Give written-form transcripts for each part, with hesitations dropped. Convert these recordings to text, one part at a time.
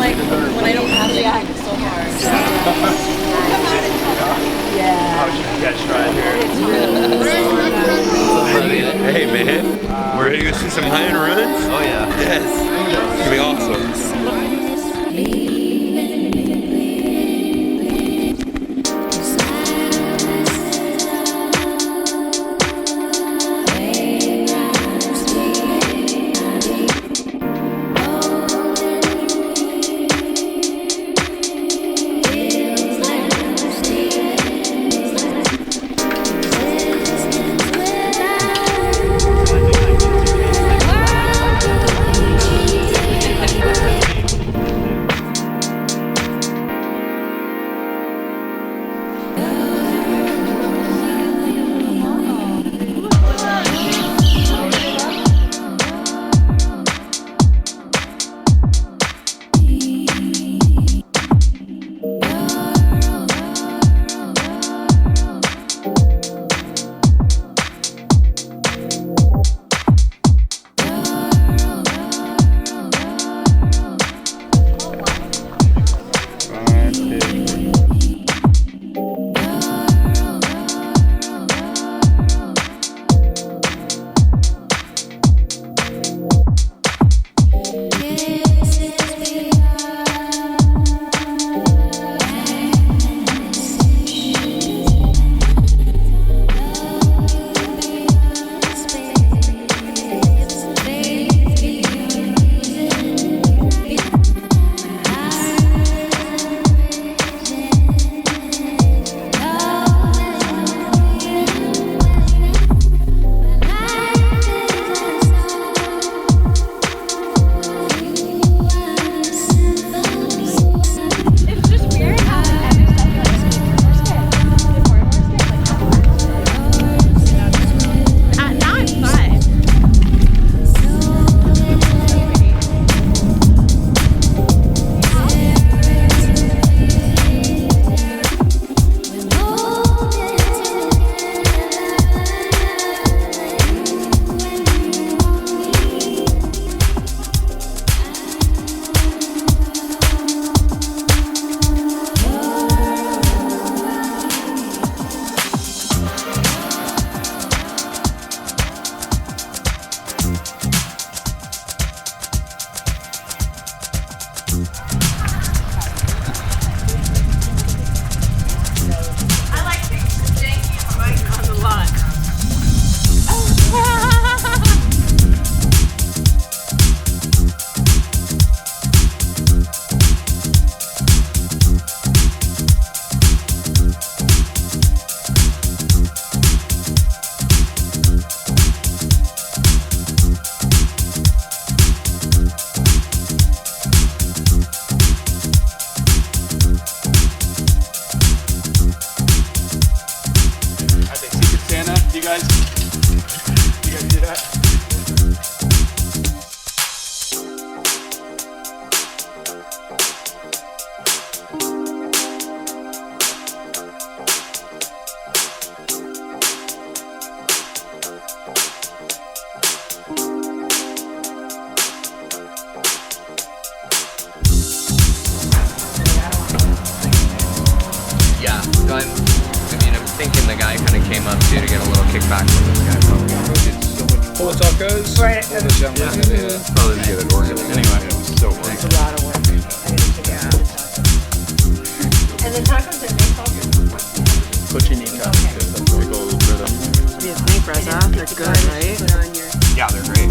like when I don't have it, it's so hard. Yeah. You guys try here. Hey man, we're ready to go see some high-end ruins? Oh yeah. Yes. It's gonna be awesome. thinking the guy kind of came up to get a little kickback from this guy. Full of tacos. Right. Probably to get it organized. Anyway, it was so worth It's a lot of work. I gotta figure out the tacos. And the tacos are made from cochinita. That's a big old rhythm. Yeah, think, Reza. They're good, right? Put on your... Yeah, they're great.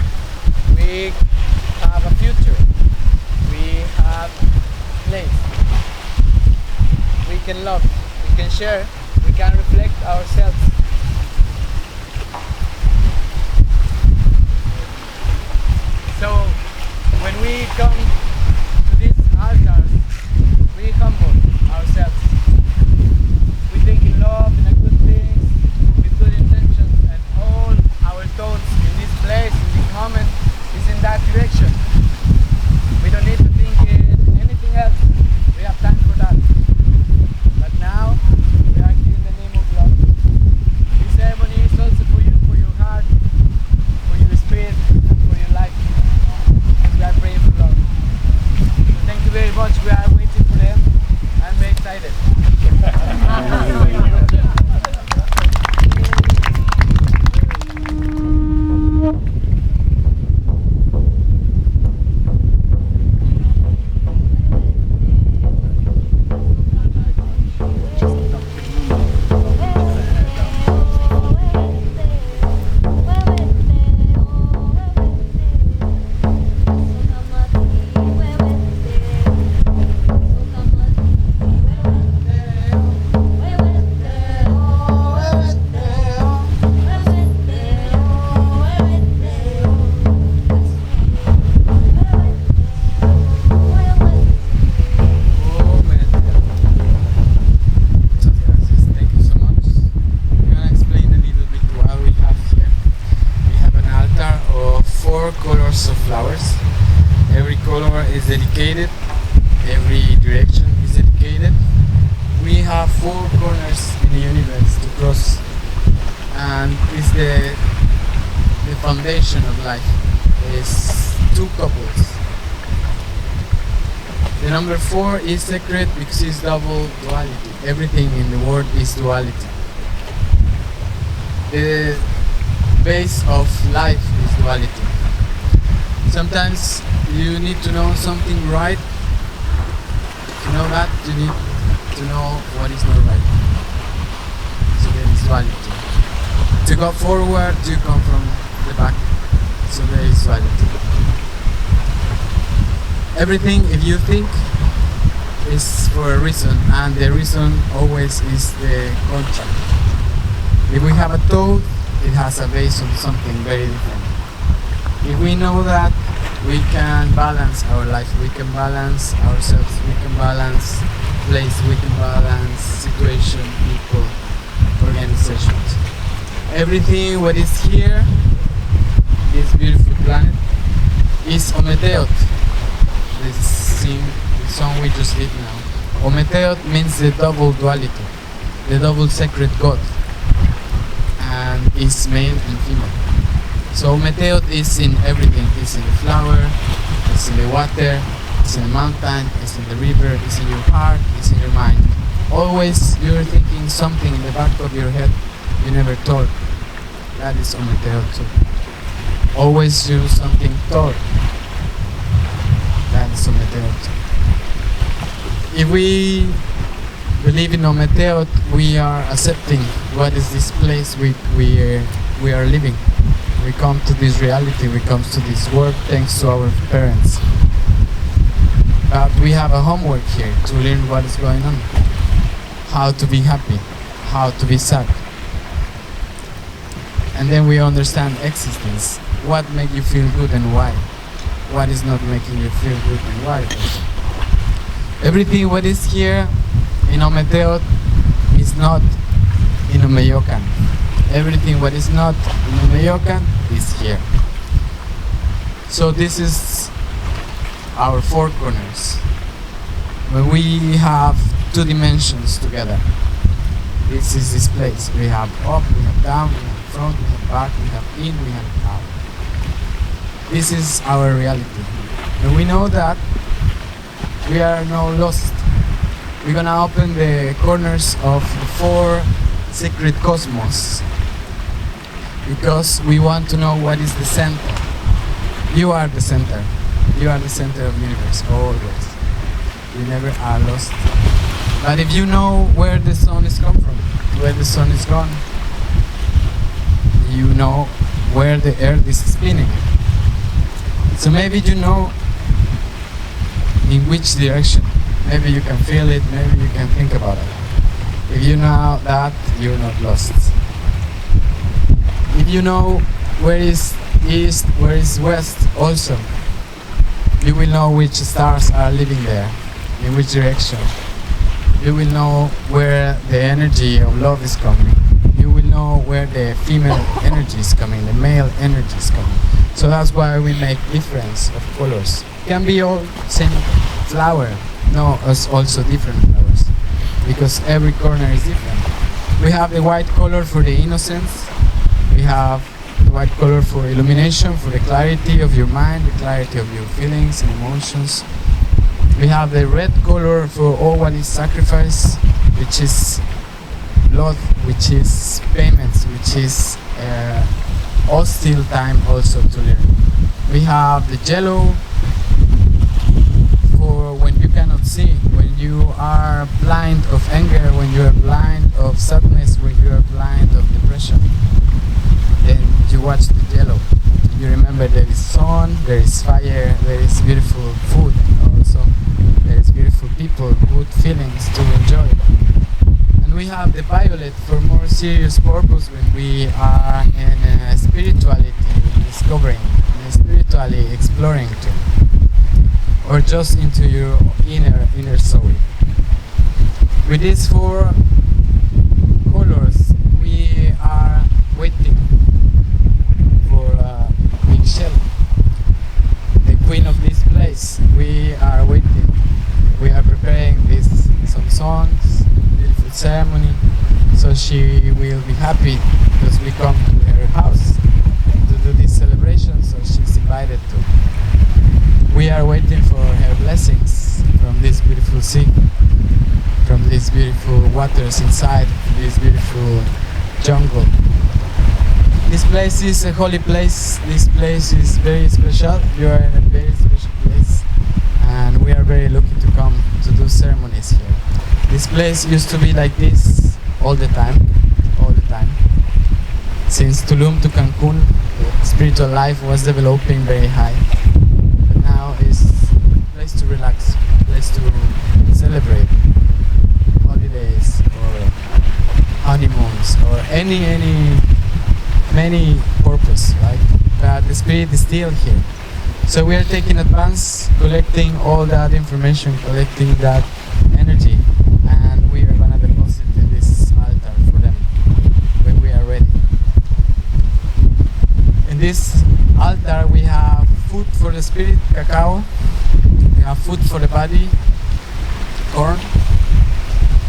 We have a future. We have place. We can love. We can share. We can reflect ourselves. So when we come to these altars, we humble ourselves. We think in love, in good things, with good intentions, and all our thoughts in this place, in this moment, is in that direction. We don't need to think in anything else. We have time for that. But now, we are here in the name of love. This ceremony is also for you, for your heart, for your spirit, and for your life. And we are praying for love. So thank you very much. We are waiting for them. I'm very excited. Thank you so much. I'm gonna explain a little bit what we have here. We have an altar of 4 colors of flowers. Every color is dedicated. Every direction is dedicated. We have 4 corners in the universe to cross, and it's the foundation of life. It's 2 couples. The number 4 is sacred because it's double duality. Everything in the world is duality. The base of life is duality. Sometimes you need to know something right. To know that, you need to know what is not right. So there is duality. To go forward, you come from the back. So there is duality. Everything, if you think, is for a reason, and the reason always is the contract. If we have a thought, it has a base on something very different. If we know that, we can balance our life, we can balance ourselves, we can balance place, we can balance situation, people, organizations. Everything what is here, this beautiful planet, is Ometeot. The song we just did now. Ometeot means the double duality, the double sacred God, and is male and female. So Ometeot is in everything. It's in the flower, it's in the water, it's in the mountain, it's in the river, it's in your heart, it's in your mind. Always you're thinking something in the back of your head you never thought. That is Ometeot too. Always do something thought. That is Ometeot. If we believe in Ometeot, we are accepting what is this place we are living. We come to this reality, we come to this world thanks to our parents. But we have a homework here to learn what is going on. How to be happy, how to be sad. And then we understand existence. What makes you feel good and why? What is not making you feel good and why? Everything what is here in Ometeot is not in Omeyocan. Everything what is not in Omeyocan is here. So this is our 4 corners. When we have 2 dimensions together. This is this place. We have up, we have down, we have front, we have back, we have in, we have out. This is our reality. And we know that we are now lost. We're gonna open the corners of the 4 secret cosmos because we want to know what is the center. You are the center. You are the center of the universe, always. You never are lost. But if you know where the sun is come from, where the sun is gone, you know where the earth is spinning. So maybe you know in which direction. Maybe you can feel it, maybe you can think about it. If you know that, you're not lost. If you know where is east, where is west also, you will know which stars are living there, in which direction. You will know where the energy of love is coming. You will know where the female energy is coming, the male energy is coming. So that's why we make difference of colors. Can be all same flower, no, it's also different flowers, because every corner is different. We have the white color for the innocence. We have the white color for illumination, for the clarity of your mind, the clarity of your feelings and emotions. We have the red color for all what is sacrifice, which is blood, which is payments, which is hostile time also to learn. We have the yellow for when you cannot see, when you are blind of anger, when you are blind of sadness, when you are blind of depression. Then you watch the yellow. You remember there is sun, there is fire, there is beautiful food also. There is beautiful people, good feelings to enjoy. And we have the violet for more serious purpose when we are in spirituality discovering, spiritually exploring too. Or just into your inner soul. With these four colors, we are waiting for Michelle, the queen of this place. We are waiting. We are preparing some songs, beautiful ceremony, so she will be happy because we come to her house to do this celebration, so she's invited to. We are waiting for her blessings from this beautiful sea, from these beautiful waters inside this beautiful jungle. This place is a holy place. This place is very special. You are in a very special place, and we are very lucky to come to do ceremonies here. This place used to be like this all the time. Since Tulum to Cancun, the spiritual life was developing very high. But now it's a place to relax, a place to celebrate holidays or honeymoons or many purpose, right? But the spirit is still here. So we are taking advance, collecting all that information, collecting that energy, and we are gonna deposit in this altar for them when we are ready. In this altar we have food for the spirit, cacao. We have food for the body, corn.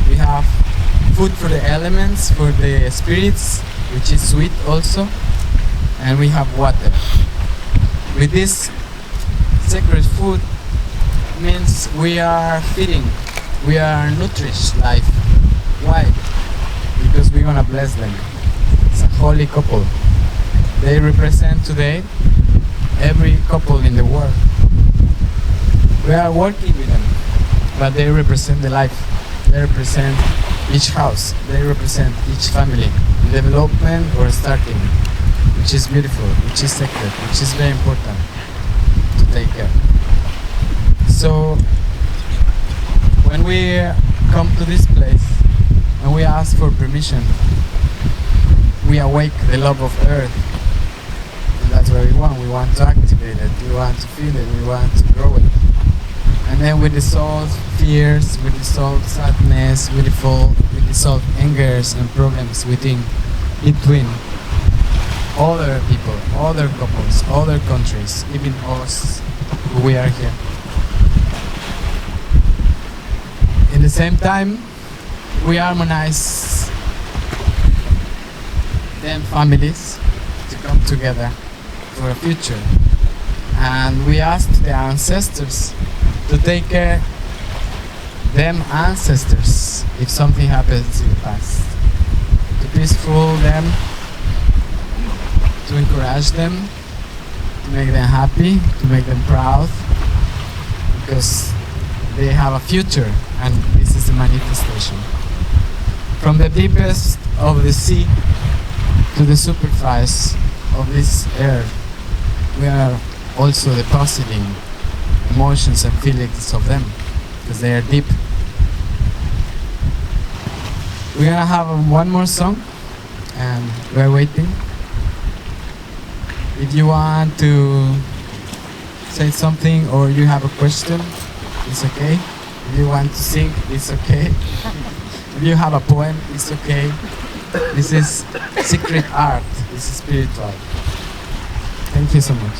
We have food for the elements, for the spirits, which is sweet also. And we have water. With this sacred food means we are feeding, we are nourish life. Why? Because we're gonna bless them. It's a holy couple. They represent today every couple in the world. We are working with them, but they represent the life. They represent each house. They represent each family, development or starting, which is beautiful, which is sacred, which is very important to take care. So when we come to this place and we ask for permission, we awake the love of earth. And that's what we want. We want to activate it, we want to feel it, we want to grow it. And then we dissolve fears, we dissolve sadness, we dissolve angers and problems between other people, other couples, other countries, even us who we are here. In the same time, we harmonize them families to come together for a future. And we ask the ancestors to take care them ancestors if something happens in the past. To peaceful them, to encourage them, to make them happy, to make them proud, because they have a future and this is the manifestation. From the deepest of the sea to the superfice of this earth, we are also depositing emotions and feelings of them because they are deep. We're gonna have one more song and we're waiting. If you want to say something or you have a question, it's okay. If you want to sing, it's okay. If you have a poem, it's okay. This is secret art. This is spiritual. Thank you so much.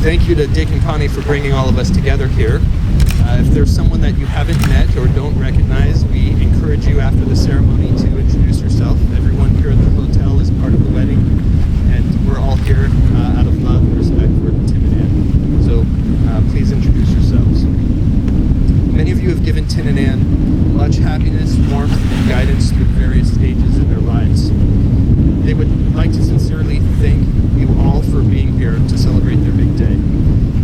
Thank you to Dick and Connie for bringing all of us together here. If there's someone that you haven't met or don't recognize, we encourage you after the ceremony to introduce yourself. Everyone here at the hotel is part of the wedding, and we're all here out of love and respect for Tim and Ann. So please introduce yourselves. Many of you have given Tin and Ann much happiness, warmth, and guidance through the various stages in their lives. They would like to sincerely thank you all for being here to celebrate their big day.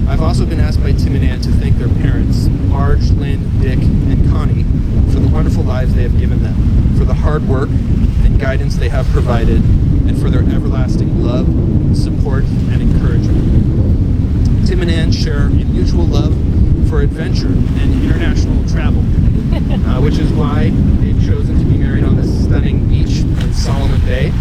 I've also been asked by Tim and Ann to thank their parents, Marge, Lynn, Dick, and Connie, for the wonderful lives they have given them, for the hard work and guidance they have provided, and for their everlasting love, support, and encouragement. Tim and Ann share a mutual love for adventure and international travel. which is why they've chosen to be married on this stunning beach in Solomon Bay.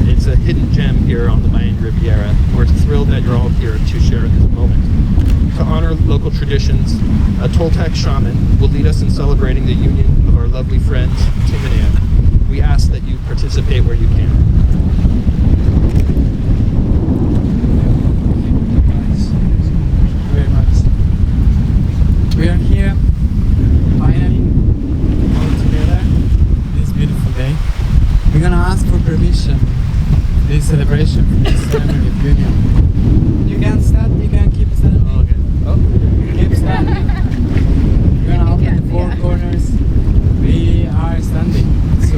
It's a hidden gem here on the Mayan Riviera. We're thrilled that you're all here to share this moment. To honor local traditions, a Toltec shaman will lead us in celebrating the union of our lovely friends, Tim and Ann. We ask that you participate where you can. Very much. We are here finally all together this beautiful day. We're gonna ask for permission for this celebration, for this ceremony of union. You can stand, you can keep standing. Keep standing. We're gonna open the four corners. We are standing. So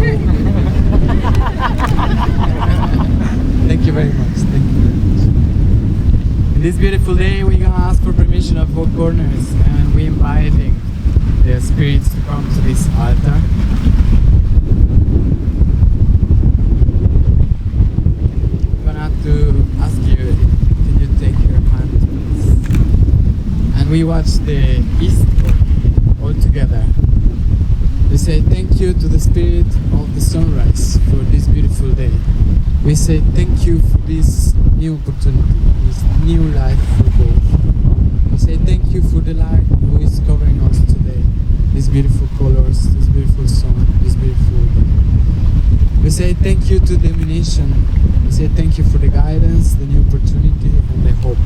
thank you very much. Thank you very much. In this beautiful day, we're gonna ask for permission of four corners, and we're inviting the spirits to come to this altar. I'm gonna have to ask you, can you take your hand, please? And we watch the East all together. We say thank you to the spirit of the sunrise for this beautiful day. We say thank you for this new opportunity, this new life for both. We say thank you for the light who is covering us today, these beautiful colors, this beautiful sun, this beautiful day. We say thank you to the nation. We say thank you for the guidance, the new opportunity, and the hope.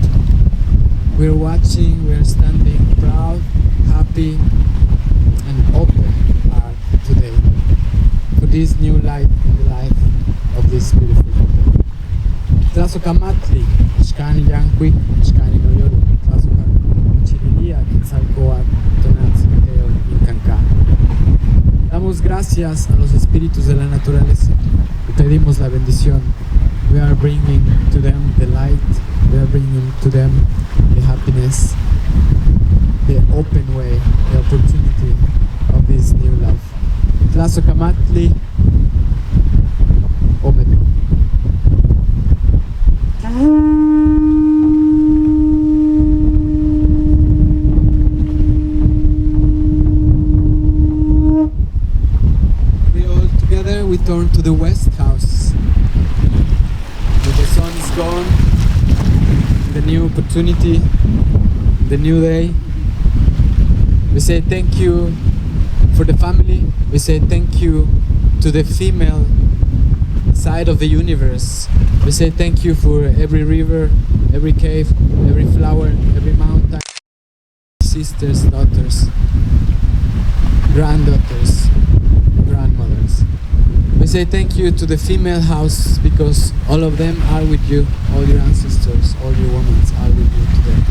We're watching, we're standing proud, happy, and open heart today for this new light in the life of this beautiful people. Tlazocamatli, Xcani Yanqui, Xcani Noyolo, Tlazoca, Mochililia, Quetzalcóatl, Tonantzinteo, Incancá. Damos gracias a los espíritus de la naturaleza y pedimos la bendición. We are bringing to them the light, we are bringing to them the happiness, the open way, the opportunity of this new life. Tlazocamatli, Omete. We all together, we turn to the west house. When the sun is gone, the new opportunity, the new day. We say thank you for the family. We say thank you to the female side of the universe. We say thank you for every river, every cave, every flower, every mountain. Sisters, daughters, granddaughters, grandmothers. We say thank you to the female house because all of them are with you, all your ancestors, all your women are with you today.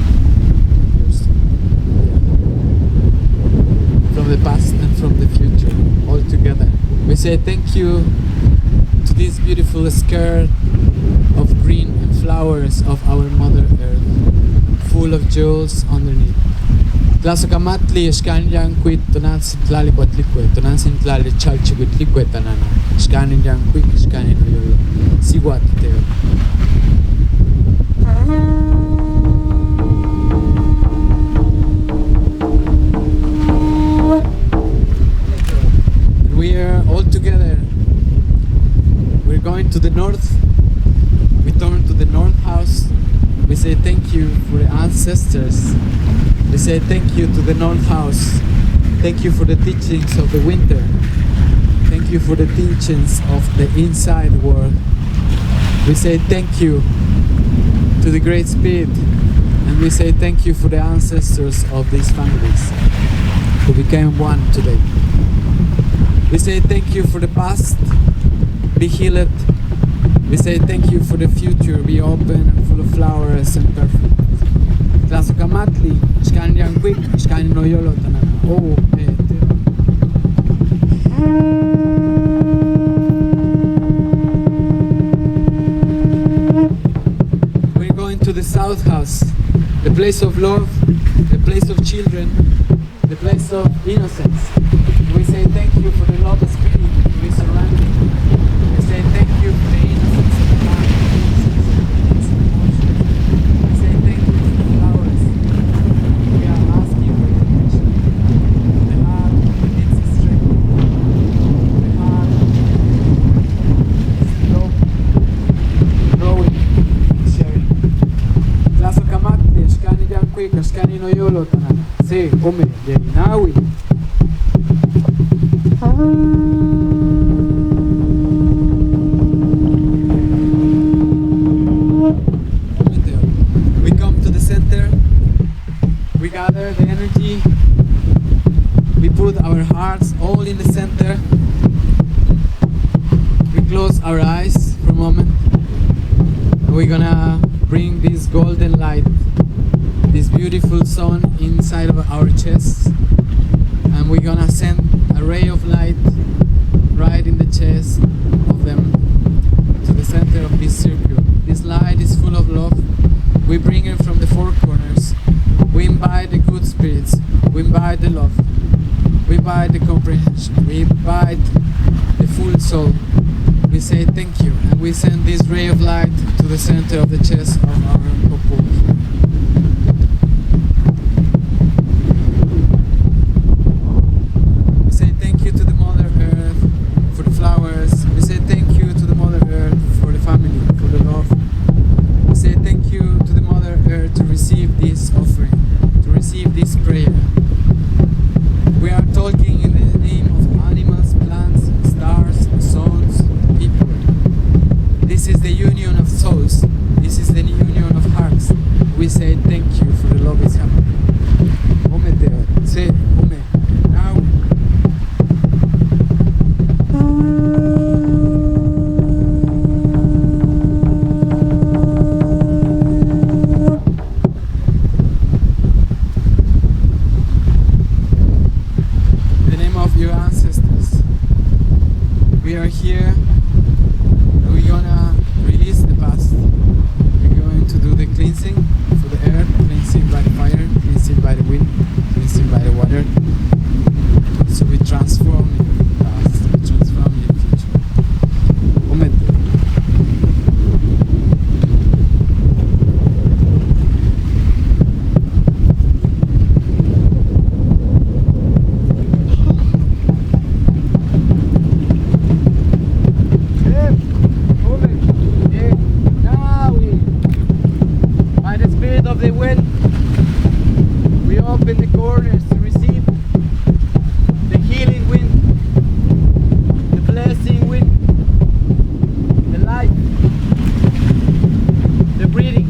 From the past and from the future, all together. We say thank you to this beautiful skirt of green and flowers of our Mother Earth, full of jewels underneath. Tlazocamatli, Xcani Yanqui, Tonantzintli Cuatlicue, Tonantzintli Chalchihuitlicue Tanana, Xcani Yanqui, Xcani Noyolo, Siguatiteo. We are all together. We're going to the north. We turn to the north house. We say thank you for the ancestors. We say thank you to the north house. Thank you for the teachings of the winter. Thank you for the teachings of the inside world. We say thank you to the Great Spirit. And we say thank you for the ancestors of these families who became one today. We say thank you for the past, be healed. We say thank you for the future, be open and full of flowers and perfect. Tlazocamatli, Xcani Yanqui, Xcani Noyolo Tanana. Oh, we're going to the south house, the place of love, the place of children, the place of innocence. We say thank you for the love spirit we surrounding. We say thank you for the innocence of the mind, the innocence of emotions. We say thank you for the flowers. We are asking for your protection. The Nawi kashkani no yolo tanana. Se ome de Nawi. We come to the center. We gather the energy. We put our hearts all in the center. We close our eyes for a moment. We're gonna bring this golden light, this beautiful sun inside of our chests, and we're gonna send a ray of light right in the chest of them to the center of this circle. This light is full of love. We bring it from the four corners. We invite the good spirits. We invite the love. We invite the comprehension. We invite the full soul. We say thank you, and we send this ray of light to the center of the chest of our couple. We say thank you to the Mother Earth for the flowers. We say thank you to the Mother Earth for the family, for the love. We say thank you to the Mother Earth to receive this offering, to receive this prayer. We are talking in the name of animals, plants, stars, suns, people. This is the union of souls. This is the union of hearts. We say thank you for the love is happening. Ome Teo. Say Ome. Now. In the name of your ancestors, we are here and we're gonna release the past. We're going to do the cleansing for the earth, cleansing by the fire, cleansing by the wind, cleansing by the water. So we transform the past, we transform the future. Momento. By the spirit of the wind, we open the corners to receive the healing wind, the blessing wind, the life, the breathing.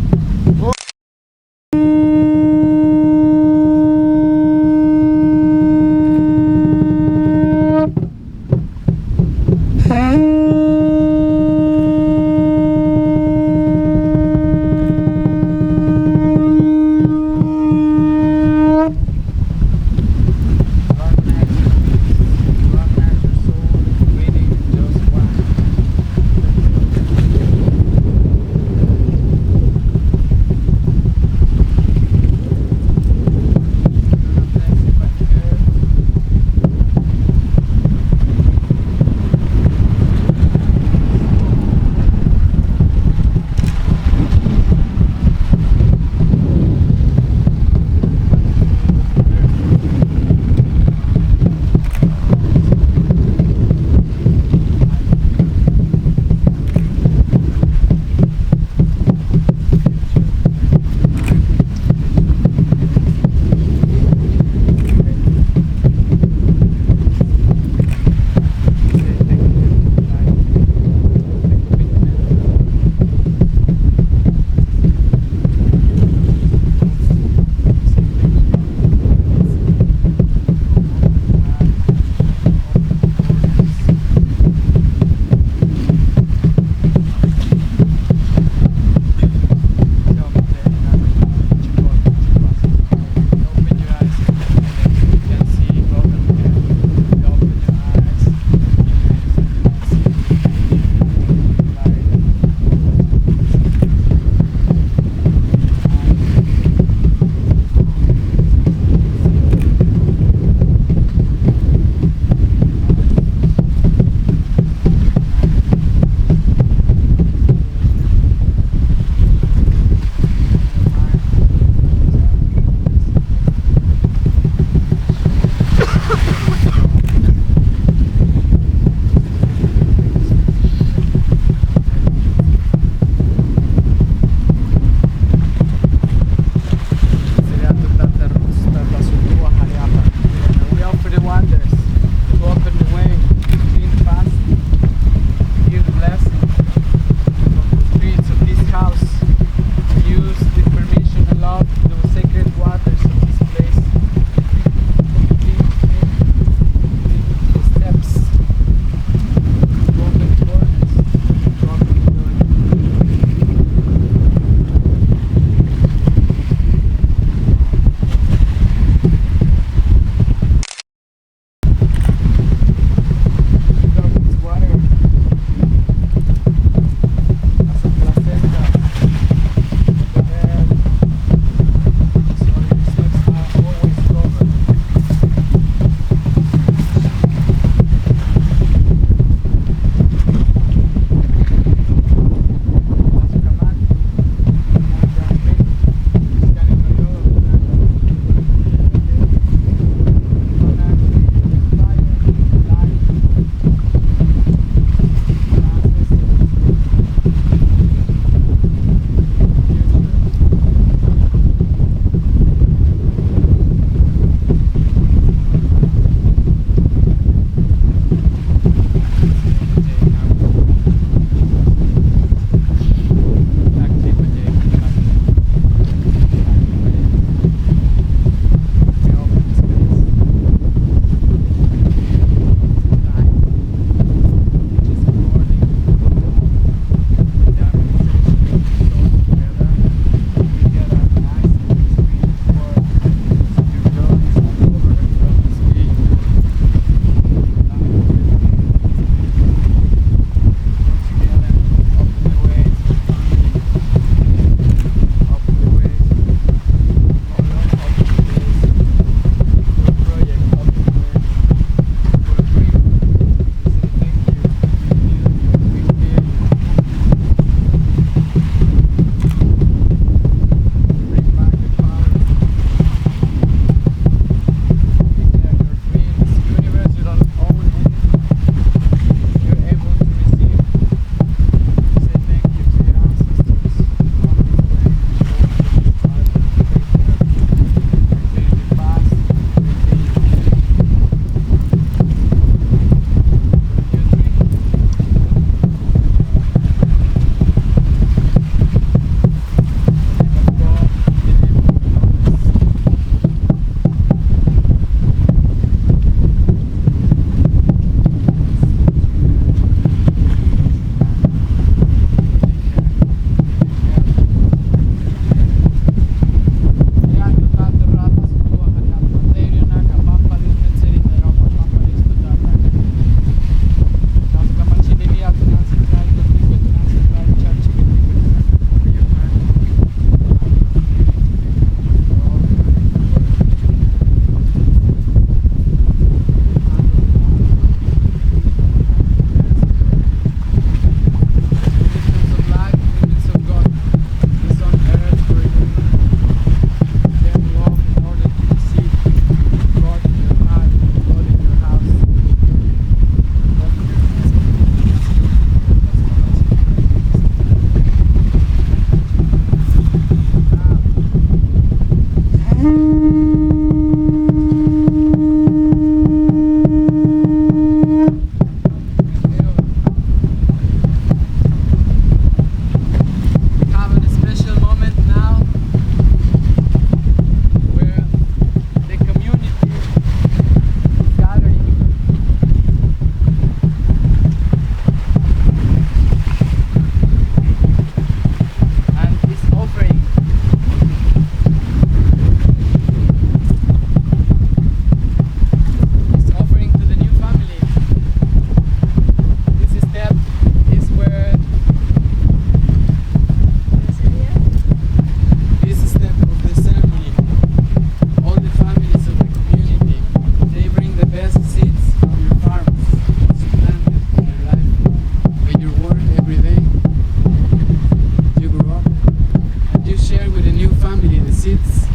visits,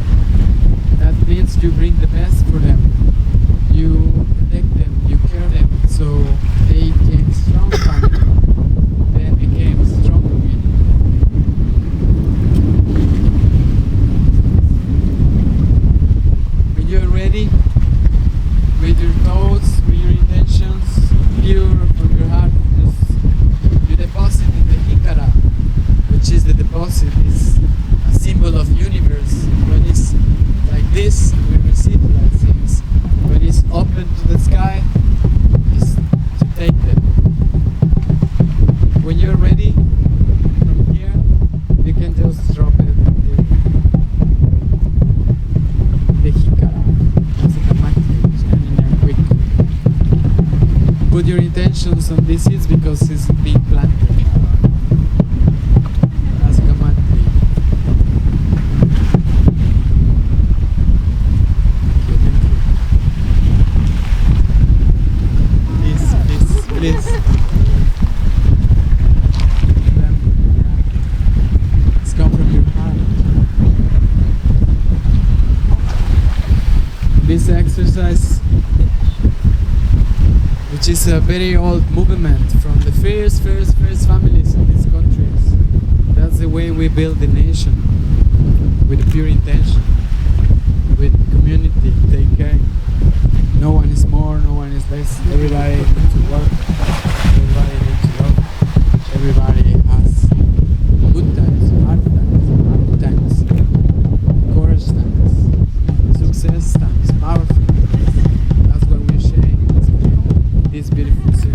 that means you bring the best for them. You protect them, you care them, so they became strong family. They became strong community. When you're ready, with your thoughts, with your intentions, pure from your heart, you deposit in the Hikara, which is the deposit, is a symbol of universe. When it's like this, we receive blessings. When it's open to the sky, is to take them. When you're ready, from here, you can just drop it in the Hikara. It's like a magnet, and in quick. Put your intentions on this seeds because it's being planted. As a mantra. Thank you. Please. It's come from your heart. This exercise, which is a very old movement from the first families in these countries. That's the way we build the nation, with pure intention, with community, take care. No one is more, no one is less. Everybody needs to work, everybody needs to love. Everybody has good times, hard times, courage times, success times, powerful times. That's what we're sharing. This beautiful city.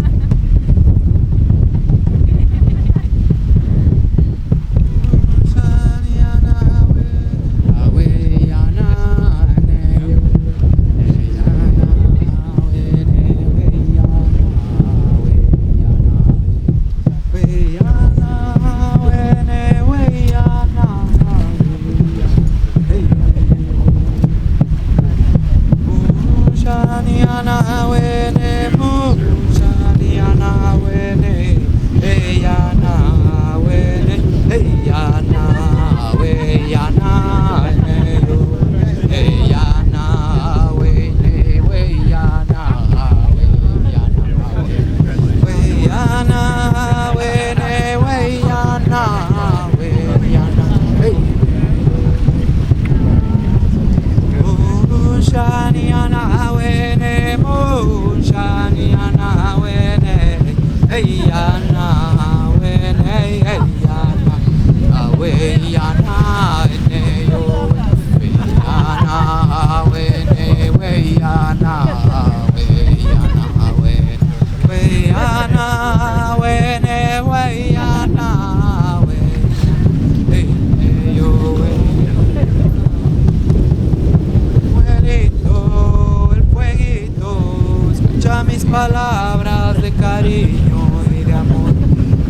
Palabras de cariño y de amor,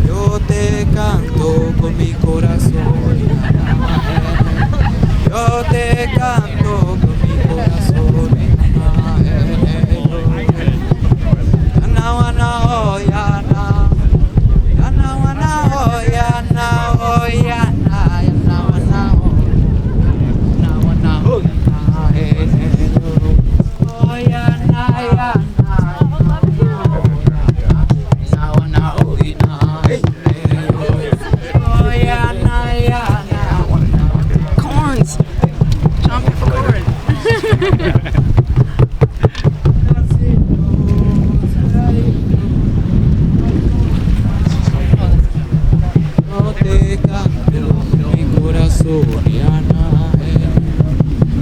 yo te canto con mi corazón. Yo te canto con mi corazón. Yana wana oh yana, yana wana oh yana oh yana, yana wana oh, yana wana oh yana, oh yana yana.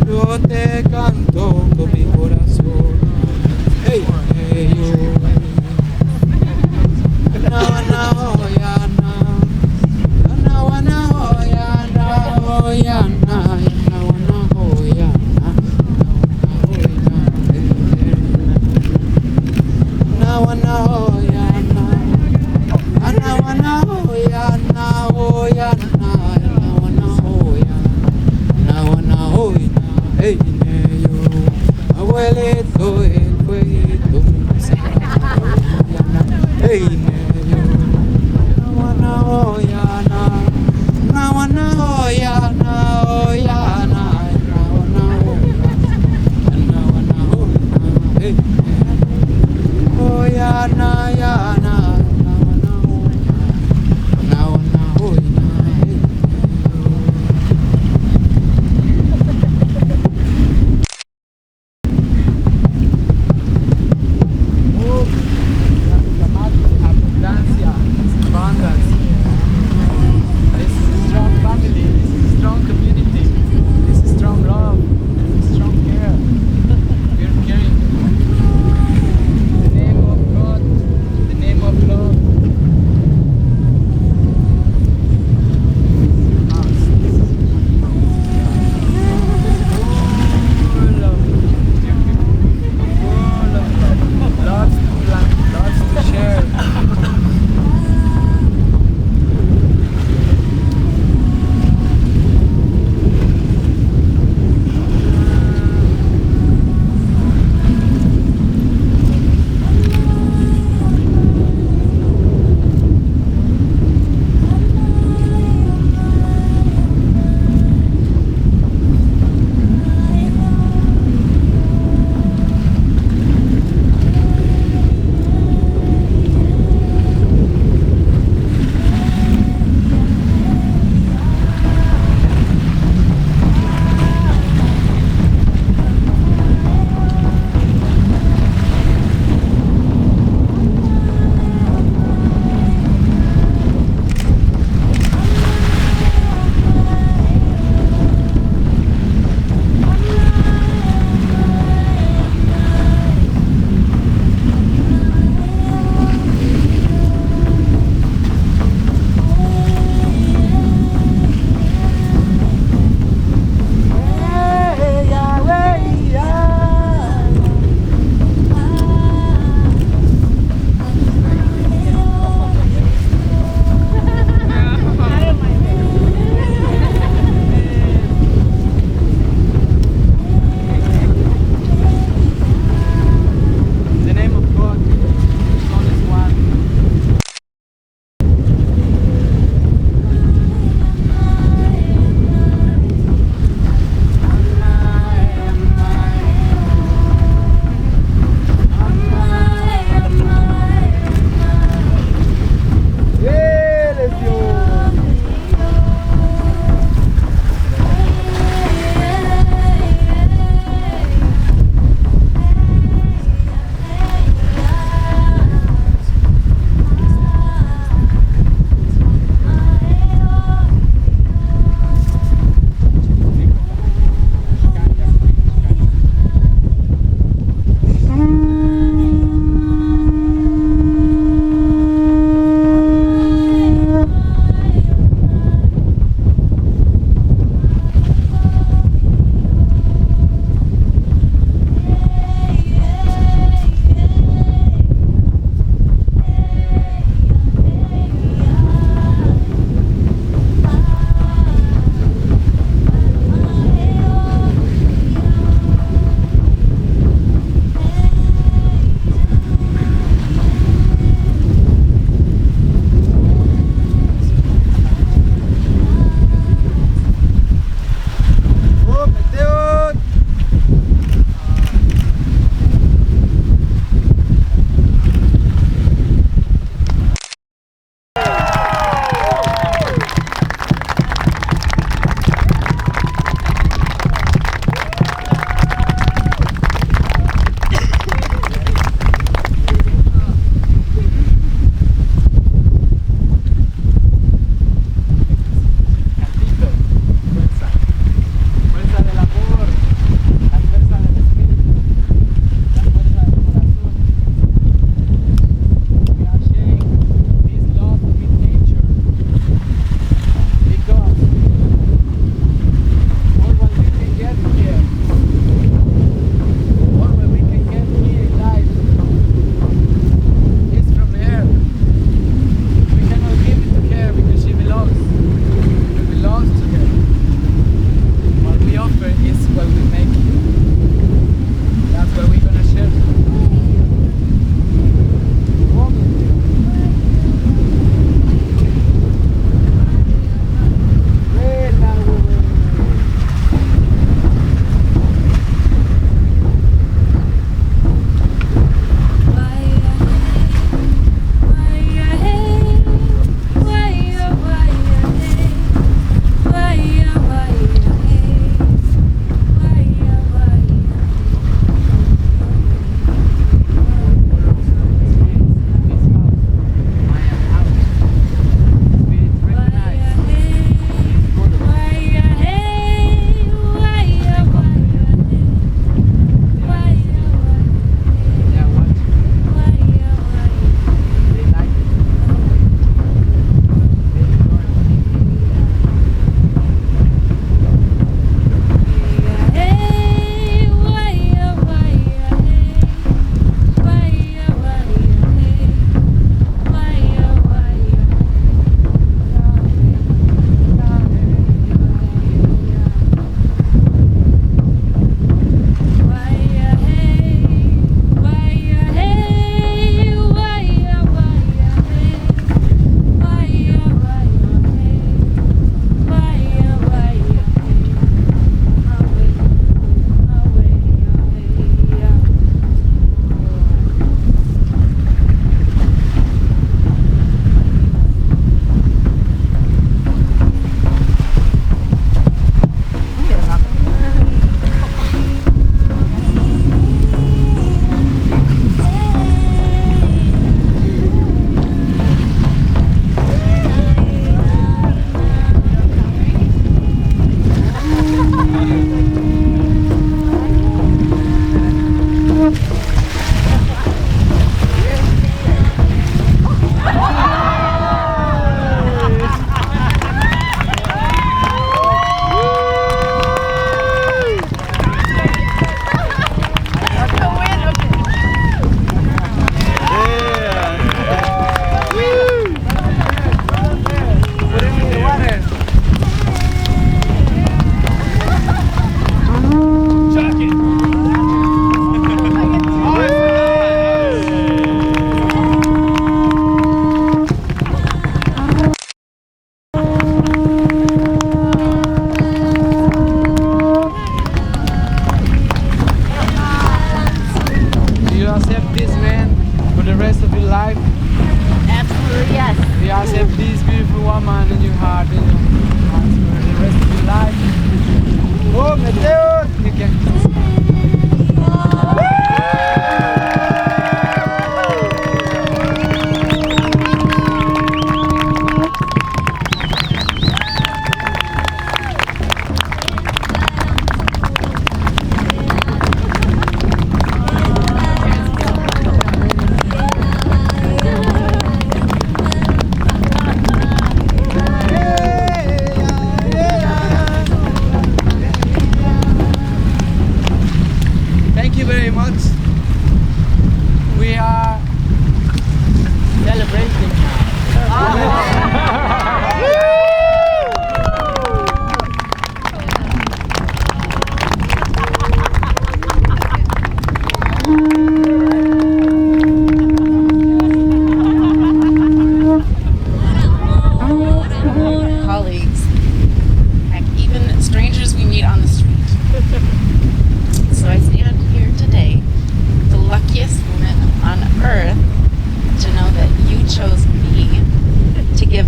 Yo te canto con mi corazón. Hey, hey, yo. Na oh ya na. Na oh ya na oh ya na. Na oh ya na. Na oh ya na. Na oh ya na oh ya na. Hey, yo, abuelito, el fueguito, hey, yo, na wana oh ya na,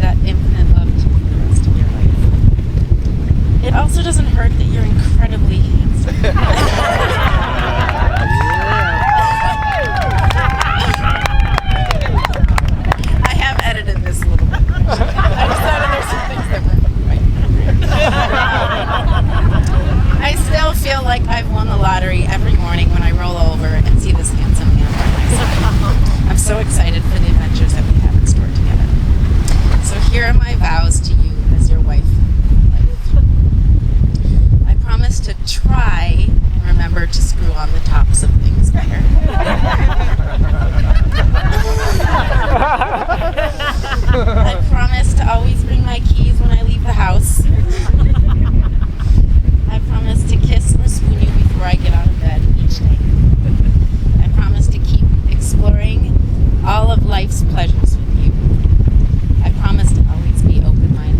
that infinite love to you the rest of your life. It also doesn't hurt that you're incredibly handsome. I have edited this a little bit. I decided there's some things that weren't right. I still feel like I've won the lottery every morning when I roll over and see this handsome man by my side. I'm so excited for the adventures that we have in store together. So here are my vows to you as your wife. I promise to try and remember to screw on the tops of things better. I promise to always bring my keys when I leave the house. I promise to kiss or spoon you before I get out of bed each day. I promise to keep exploring all of life's pleasures with you. I promise to always be open-minded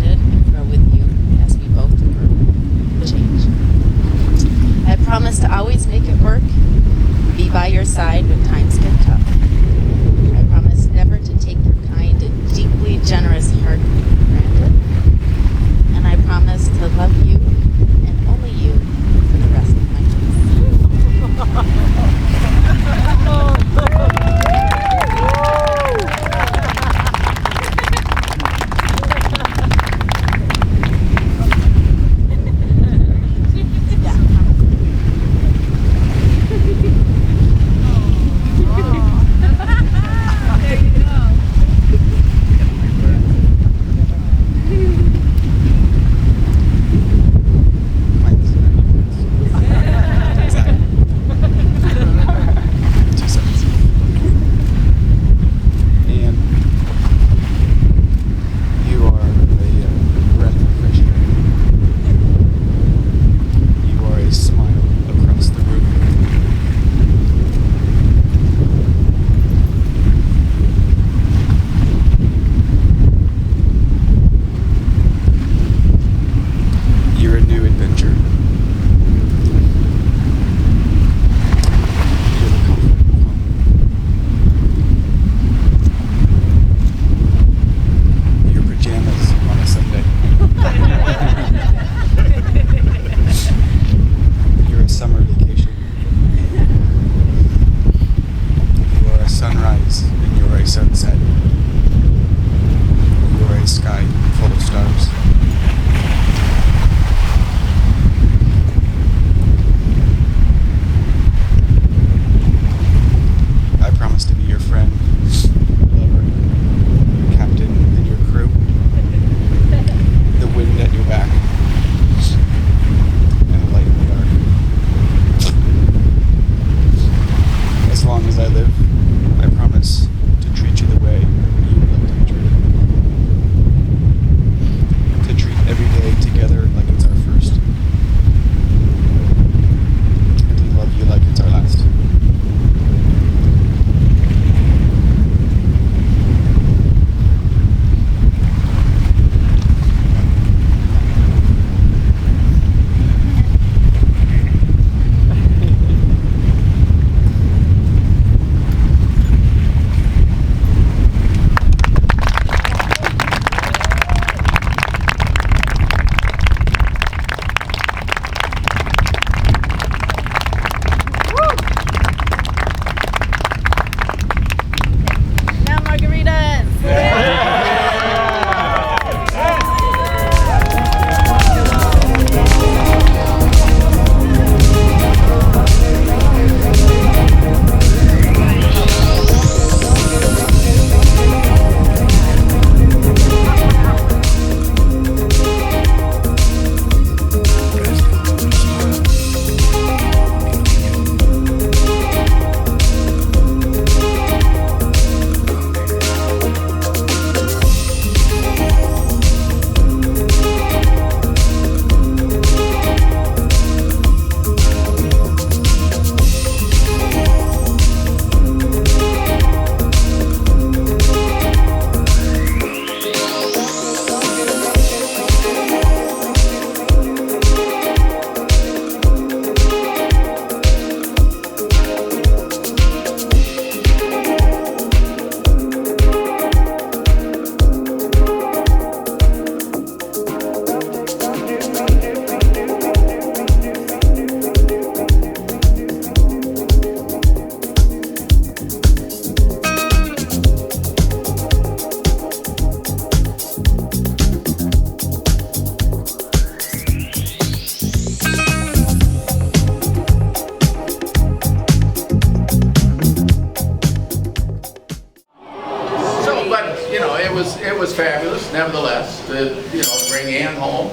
to, bring Ann home.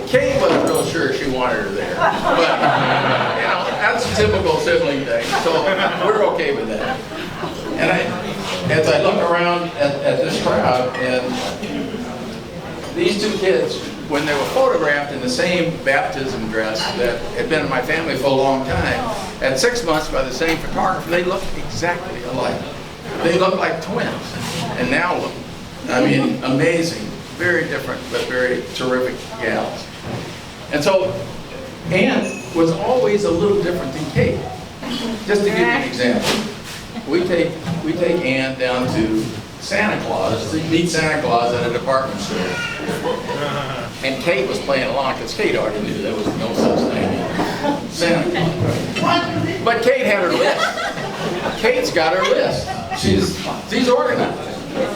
Kate wasn't real sure she wanted her there, but that's a typical sibling thing. So we're okay with that. And as I look around at this crowd, and these two kids, when they were photographed in the same baptism dress that had been in my family for a long time, at 6 months by the same photographer, they looked exactly alike. They looked like twins. And now look, I mean, amazing, very different, but very terrific gals. And so Ann was always a little different than Kate. Just to give you an example, we take Ann down to Santa Claus, to meet Santa Claus at a department store. And Kate was playing along because Kate already knew there was no such thing as Santa Claus. But Kate had her list. Kate's got her list. She's organized.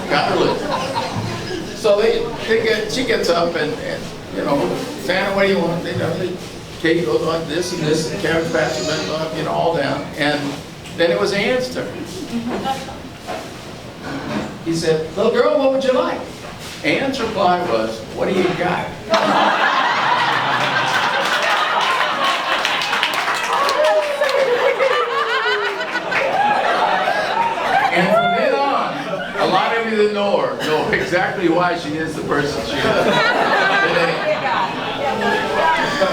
Got her list. So she gets up and Santa, what do you want? Kate goes on this and this, and Carrot Patch, all down. And then it was Ann's turn. He said, little girl, what would you like? Ann's reply was, what do you got? And from then on, a lot of you that know her know exactly why she is the person she is today.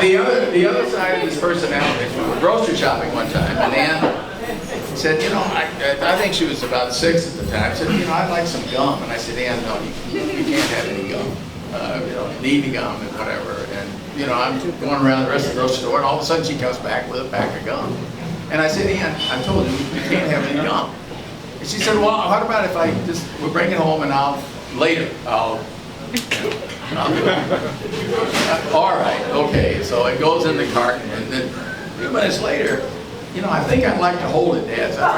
The other side of this personality, we were grocery shopping one time, and Ann said, I think she was about 6 at the time, said, I'd like some gum. And I said, Ann, no, you can't have any gum. You don't need any gum and whatever. And, I'm going around the rest of the grocery store, and all of a sudden she comes back with a pack of gum. And I said, Ann, I told you, you can't have any gum. And she said, well, what about if we'll bring it home and I'll do it. All right, okay. So it goes in the carton, and then a few minutes later, I think I'd like to hold it, Dad. So and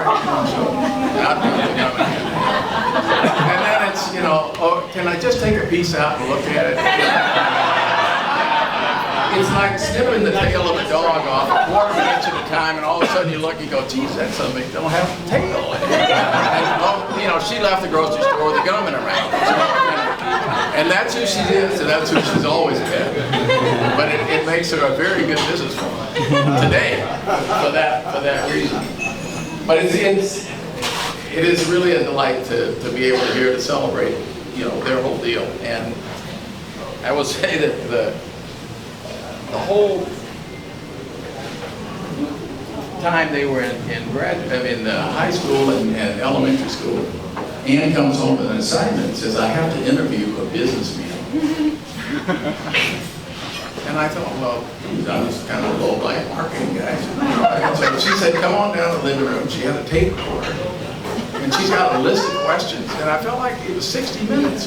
then it's, oh, can I just take a piece out and look at it? It's like snipping the tail of a dog off a quarter of an inch at a time, and all of a sudden you look and go, geez, that's something that don't have a tail. And, she left the grocery store with the gum in her mouth. And that's who she is, and that's who she's always been. But it makes her a very good businesswoman today for that reason. But it is really a delight to be able to here to celebrate, their whole deal. And I will say that the whole time they were in high school and elementary school, Ann comes home with an assignment and says, I have to interview a businessman. And I thought, well, I was kind of a low-life marketing guy. So she said, come on down to the living room. She had a tape recorder. And she's got a list of questions. And I felt like it was 60 minutes,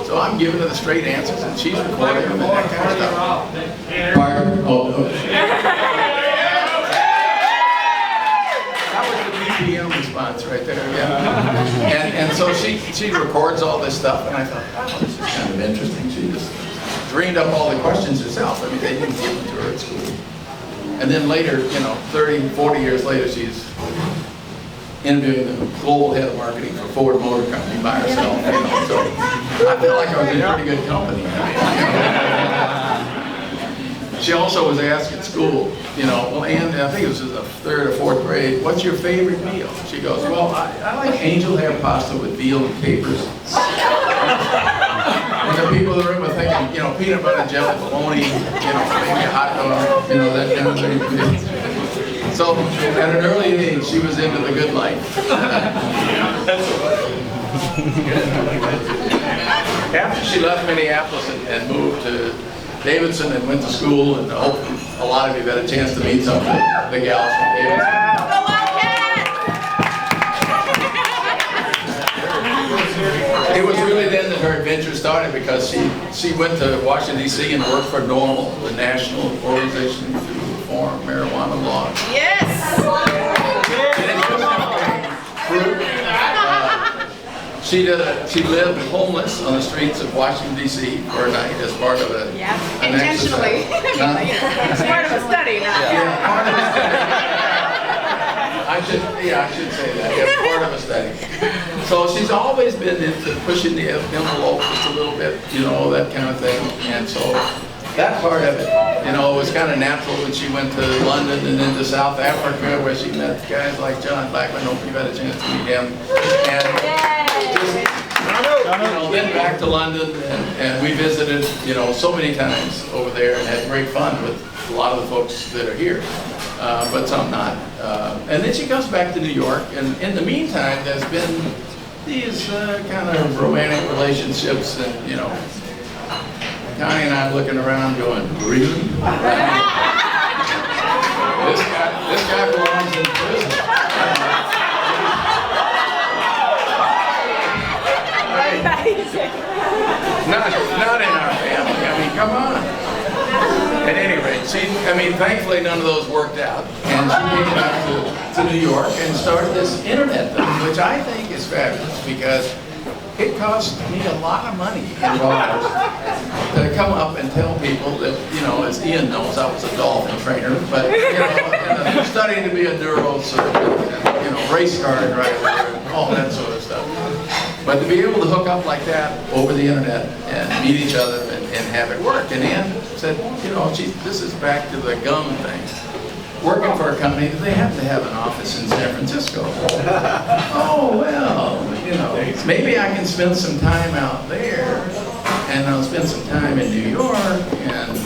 So I'm giving her the straight answers, and she's recording them and that kind of stuff. Pardon? Oh, no. BPM response right there, yeah. And so she records all this stuff, and I thought, oh, this is kind of interesting. She just dreamed up all the questions herself. I mean, they didn't give them to her at school. And then later, 30, 40 years later, she's interviewing the global head of marketing for Ford Motor Company by herself. So I feel like I was in pretty good company. She also was asked at school, well, Ann, I think it was in the 3rd or 4th grade, what's your favorite meal? She goes, well, I like angel hair pasta with veal and capers. And the people in the room are thinking, peanut butter jelly, bologna, maybe a hot dog, that kind of thing. So at an early age, she was into the good life. After she left Minneapolis and moved to Davidson and went to school, and I hope a lot of you got a chance to meet some of the gals from Davidson. It was really then that her adventure started, because she went to Washington, D.C. and worked for NORML, the National Organization to Reform Marijuana Laws. Yes! She lived homeless on the streets of Washington, D.C. for a night as part of an intentionally. exercise. It's part of a study, not Yeah, part of a study. I I should say that. Yeah, part of a study. So she's always been into pushing the envelope just a little bit, you know, that kind of thing. And so that part of it, you know, was kind of natural when she went to London and then to South Africa, where she met guys like John Blackman. Hope you've had a chance to meet him. And just, you know, then back to London, and we visited, you know, so many times over there and had great fun with a lot of the folks that are here, but some not. And then she comes back to New York, and in the meantime, there's been these kind of romantic relationships, and, you know, Connie and I looking around going, really? This guy belongs in prison. Not in our family. I mean, come on. At any rate, thankfully none of those worked out. And she came back to New York and started this internet thing, which I think is fabulous because it cost me a lot of money in dollars to come up and tell people that, you know, as Ian knows, I was a dolphin trainer, but, you know, studying to be a neurosurgeon and, you know, race car driver and all that sort of stuff. But to be able to hook up like that over the internet and meet each other and have it work. And Ann said, you know, this is back to the gum thing. Working for a company, they have to have an office in San Francisco. Oh, well, you know, maybe I can spend some time out there, and I'll spend some time in New York, and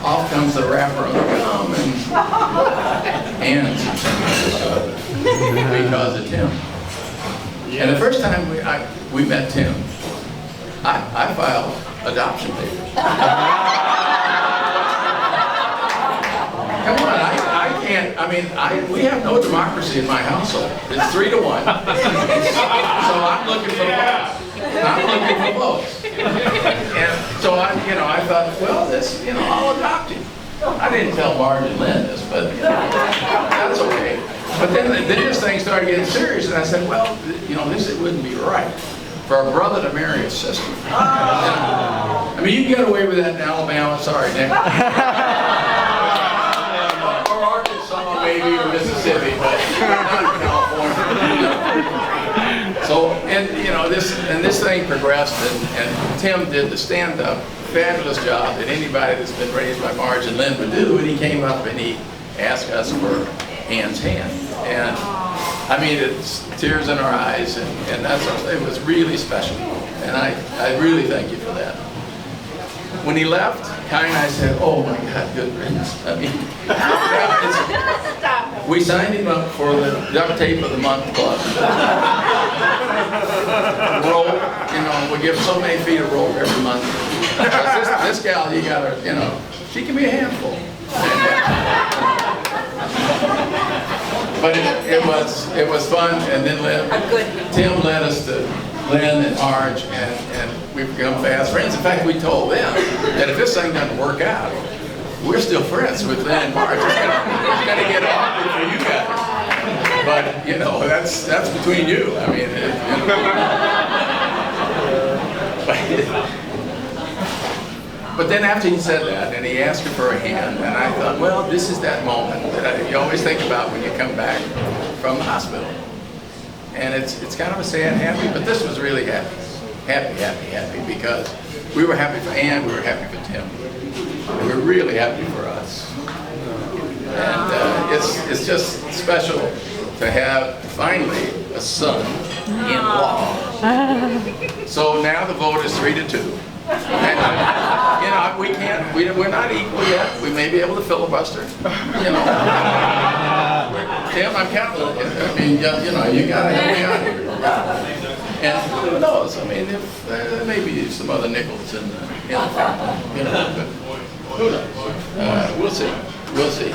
off comes the wrapper on the gum, and because of Tim. And the first time we met Tim, I filed adoption papers. Come on, I can't, we have no democracy in my household. It's 3-1. So I'm looking for votes. And so I thought, well, I'll adopt him. I didn't tell Marge and Lynn this, but that's okay. But then this thing started getting serious, and I said, well, it wouldn't be right for a brother to marry a sister. You can get away with that in Alabama. Sorry, Nick. Or Arkansas, maybe, or Mississippi, but not in California. So, this thing progressed, and Tim did the stand-up, fabulous job that anybody that's been raised by Marge and Lynn would do, and he came up and he asked us for Ann's hand. And it's tears in our eyes, and it was really special. And I really thank you for that. When he left, Kai and I said, oh my God, good riddance. We signed him up for the Duct Tape of the Month Club. Rope, we give so many feet of rope every month. This gal, you gotta, she can be a handful. But it was fun, and then Tim led us to Lynn and Marge, and we've become fast friends. In fact, we told them that if this thing doesn't work out, we're still friends with Lynn and Marge. It's gonna get awkward for you guys. But that's between you. But then after he said that, and he asked her for a hand, and I thought, well, this is that moment that you always think about when you come back from the hospital. And it's kind of a sad happy, but this was really happy. Happy, because we were happy for Ann, we were happy for Tim. And we were really happy for us. And it's just special to have, finally, a son-in-law. So now the vote is 3-2. And, we're not equal yet. We may be able to filibuster. Tim, I'm counting on you. You gotta help me out here. And who knows? If there may be some other nickels in the family, but who knows? We'll see.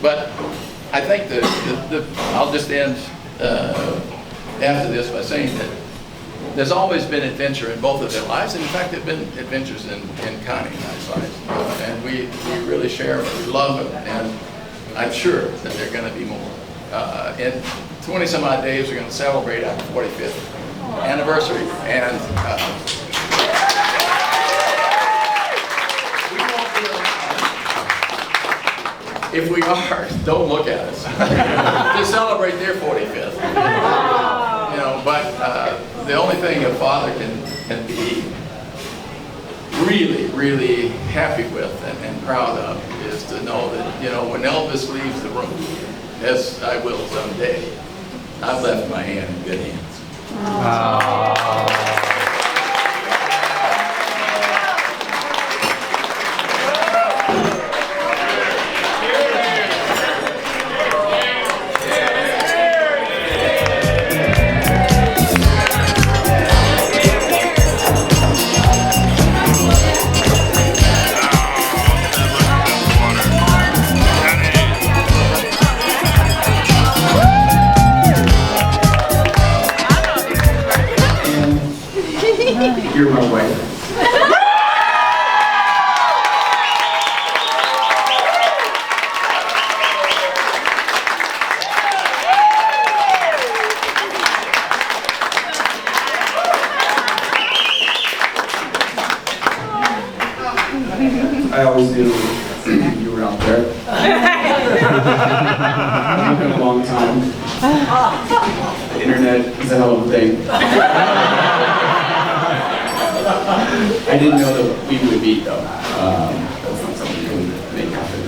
But I think I'll just end after this by saying that there's always been adventure in both of their lives, and in fact, there have been adventures in Connie and I's lives. And we really share them, we love them, and I'm sure that there are going to be more. In 20 some odd days, we're going to celebrate our 45th anniversary. And If we are, don't look at us. To celebrate their 45th. You know, but the only thing a father can be really, really happy with and proud of is to know that, you know, when Elvis leaves the room, as I will someday, I've left my hand in good hands. You're my wife. I always knew you were out there. It's been a long time. The internet is a hell of a thing. I didn't know that we would meet, though. That's not something you can make happen.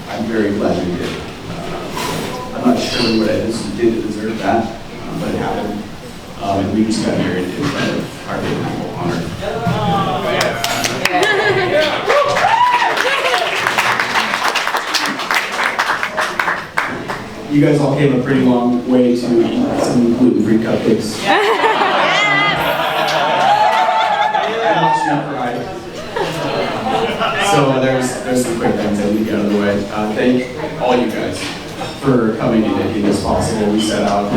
I'm very glad we did. I'm not sure what I did to deserve that, but it happened. And we just got married in front of our beautiful honor. You guys all came a pretty long way to eat some gluten-free cupcakes. So there's some quick things that need to get out of the way. Thank all you guys for coming and making this possible. We set out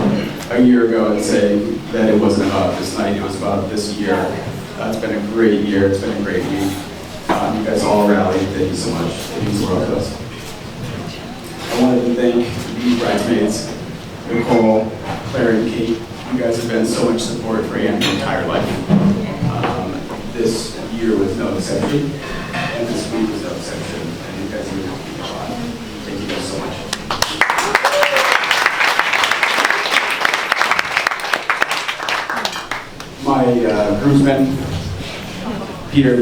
a year ago and saying that it wasn't about this night, it was about this year. It's been a great year, it's been a great week. You guys all rallied, thank you so much. It means the world to us. I wanted to thank these bridesmaids, Nicole, Claire, and Kate. You guys have been so much support for Anne's entire life. This year was no exception, and this week was no exception, and you guys really helped me a lot. Thank you guys so much. My groomsmen, Peter,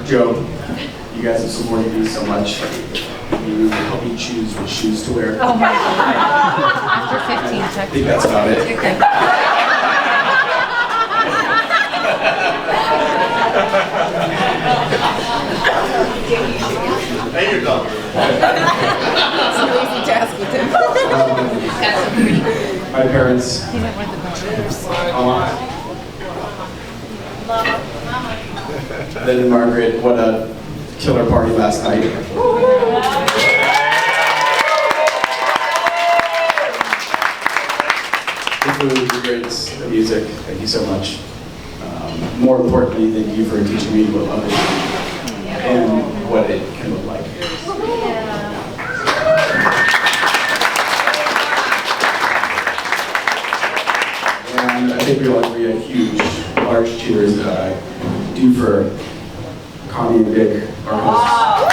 Joe, you guys have supported me so much. You helped me choose which shoes to wear. Oh my God. After 15 seconds. I think that's about it. Hey, your dog. It's no easy task with him. My parents. Then Margaret, what a killer party last night. The food, the drinks, the music, thank you so much. More importantly, thank you for teaching me what love is and what it can look like. And I think we all agree a huge, large cheers due for Connie and Vic, our hosts.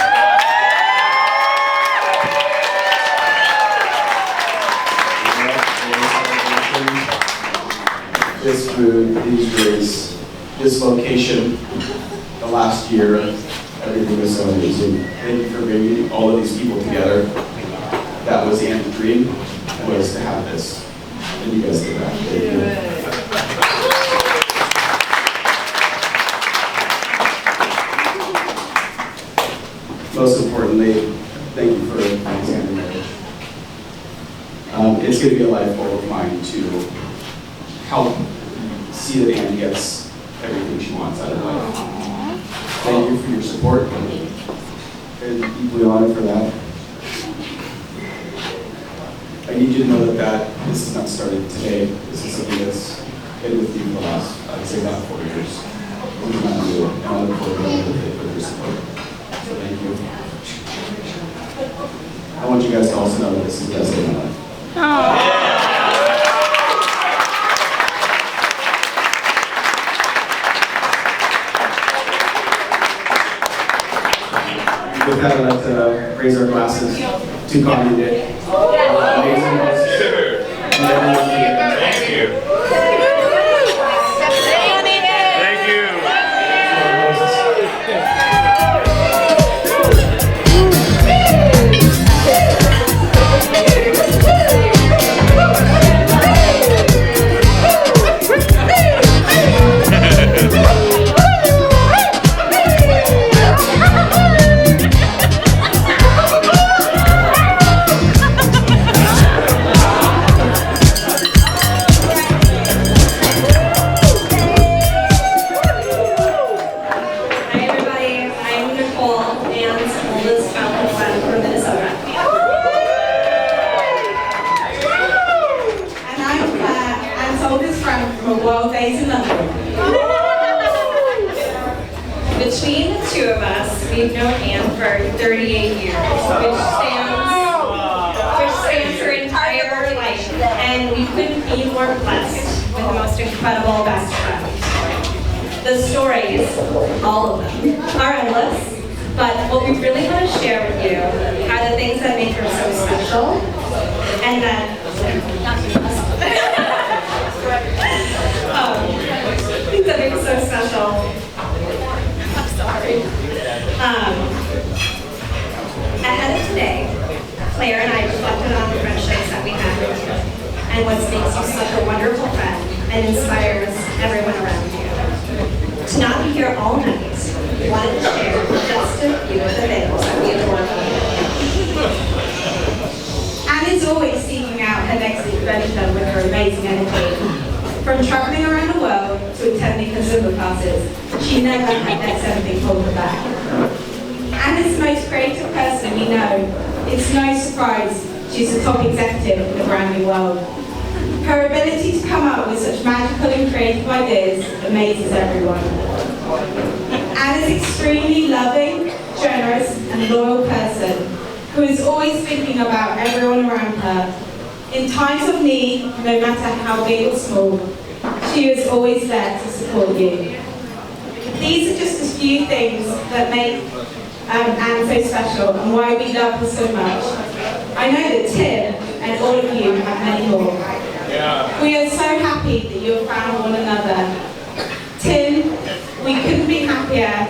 This food, these drinks, this location, the last year, everything was so amazing. Thank you for bringing all of these people together. That was the end of the dream, was to have this. And you guys did that. Thank you. Most importantly, thank you for Alexander marriage. It's going to be a life goal of mine to help see that Anne gets everything she wants out of life. Thank you for your support. I'm deeply honored for that. I need you to know that this is not started today. This is something that's been with you for the last, I'd say, about 4 years. This is not new, and I look forward to working with you for your support. So thank you. I want you guys to also know that this is the best day of my life. with that, I'd like to raise our glasses to Connie Dick. Amazing host. And everyone here. Thank you. Thank you. Between the two of us, we've known Anne for 38 years, which stands her entire life, and we couldn't be more blessed with the most incredible best friend. The stories, all of them, are endless, but what we really want to share with you are the things that make her so special, and that things that make her so special. I'm sorry. Ahead of today, Claire and I reflected on the friendships that we have with you and what makes you such a wonderful friend and inspires everyone around you. To not be here all night, we wanted to share just a few of the things that we adore. Anne is always seeking out her next adventure with her amazing energy. From traveling around the world to attending her Zumba classes, she never had let anything hold her back. Anne is the most creative person we know. It's no surprise she's a top executive in the brand new world. Her ability to come up with such magical and creative ideas amazes everyone. Anne is an extremely loving, generous, and loyal person who is always thinking about everyone around her. In times of need, no matter how big or small, she is always there to support you. These are just a few things that make Anne so special and why we love her so much. I know that Tim and all of you have many more. We are so happy that you have found one another. Tim, we couldn't be happier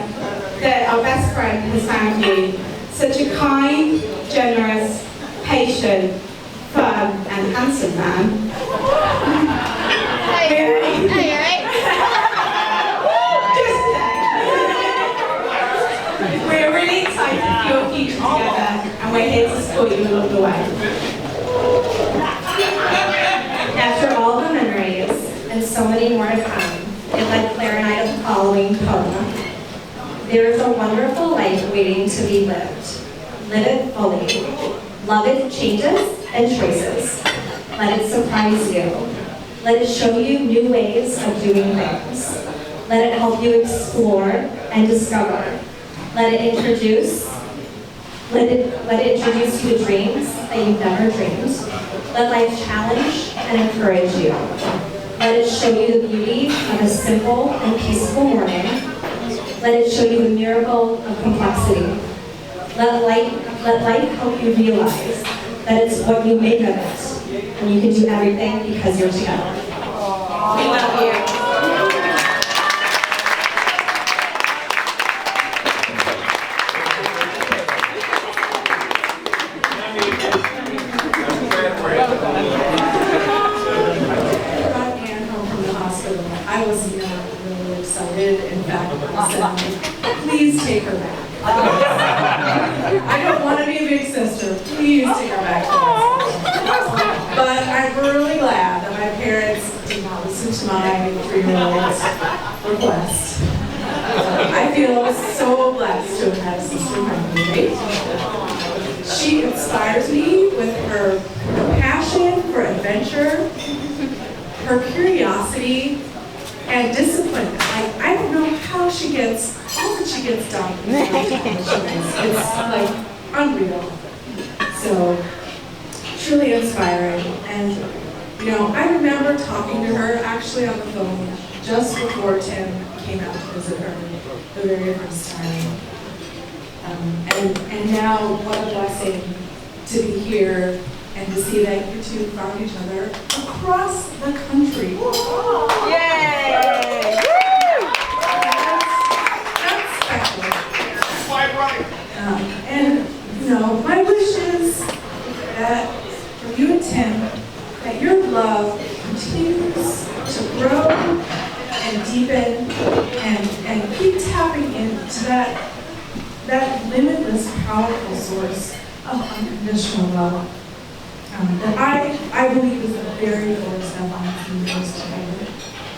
that our best friend has found you. Such a kind, generous, patient, fun, and handsome man. We're really excited for your future together, and we're here to support you along the way. After all the memories, and so many more to come, it led Claire and I to the following poem. There is a wonderful life waiting to be lived. Live it fully. Love its changes and choices. Let it surprise you. Let it show you new ways of doing things. Let it help you explore and discover. Let it introduce you to dreams that you've never dreamed. Let life challenge and encourage you. Let it show you the beauty of a simple and peaceful morning. Let it show you the miracle of complexity. Let life help you realize that it's what you make of it, and you can do everything because you're together. We love you. I was not really excited. In fact, I said, please take her back. I don't want to be a big sister. Please take her back to us. But I'm really glad that my parents did not listen to my 3-year-old's request. I feel so blessed to have had a sister in my grade. She inspires me with her passion for adventure, her curiosity, and discipline. Like, I don't know how she gets, all that she gets done. It's like unreal. So, truly inspiring. And, you know, I remember talking to her actually on the phone just before Tim came out to visit her the very first time. And now, what a blessing to be here and to see that you two found each other across the country. Yay! That's special. And, you know, my wish is that for you and Tim, that your love continues to grow and deepen and keep tapping into that limitless, powerful source of unconditional love. That I believe is the very force that binds you guys together.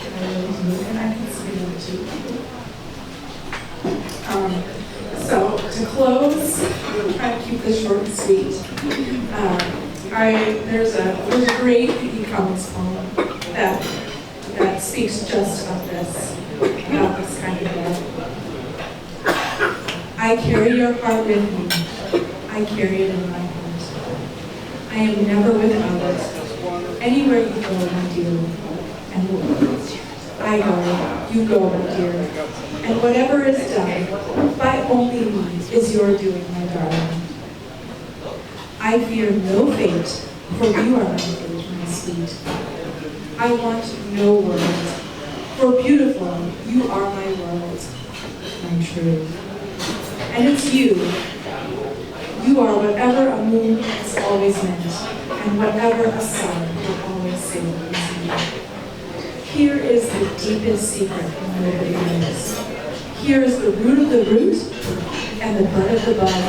I really do, and I can see that too. So to close, we'll try to keep this short and sweet. There's a great P.E. Cummings poem that speaks just about this kind of love. I carry your heart with me. I carry it in my heart. I am never without it. Anywhere you go, my dear, and I go, you go, my dear. And whatever is done, by only me, is your doing, my darling. I fear no fate, for you are my fate, my sweet. I want no world, for beautiful, you are my world, my true. And it's you. You are whatever a moon has always meant, and whatever a sun will always say will be seen. Here is the deepest secret nobody knows. Here is the root of the root, and the bud of the bud,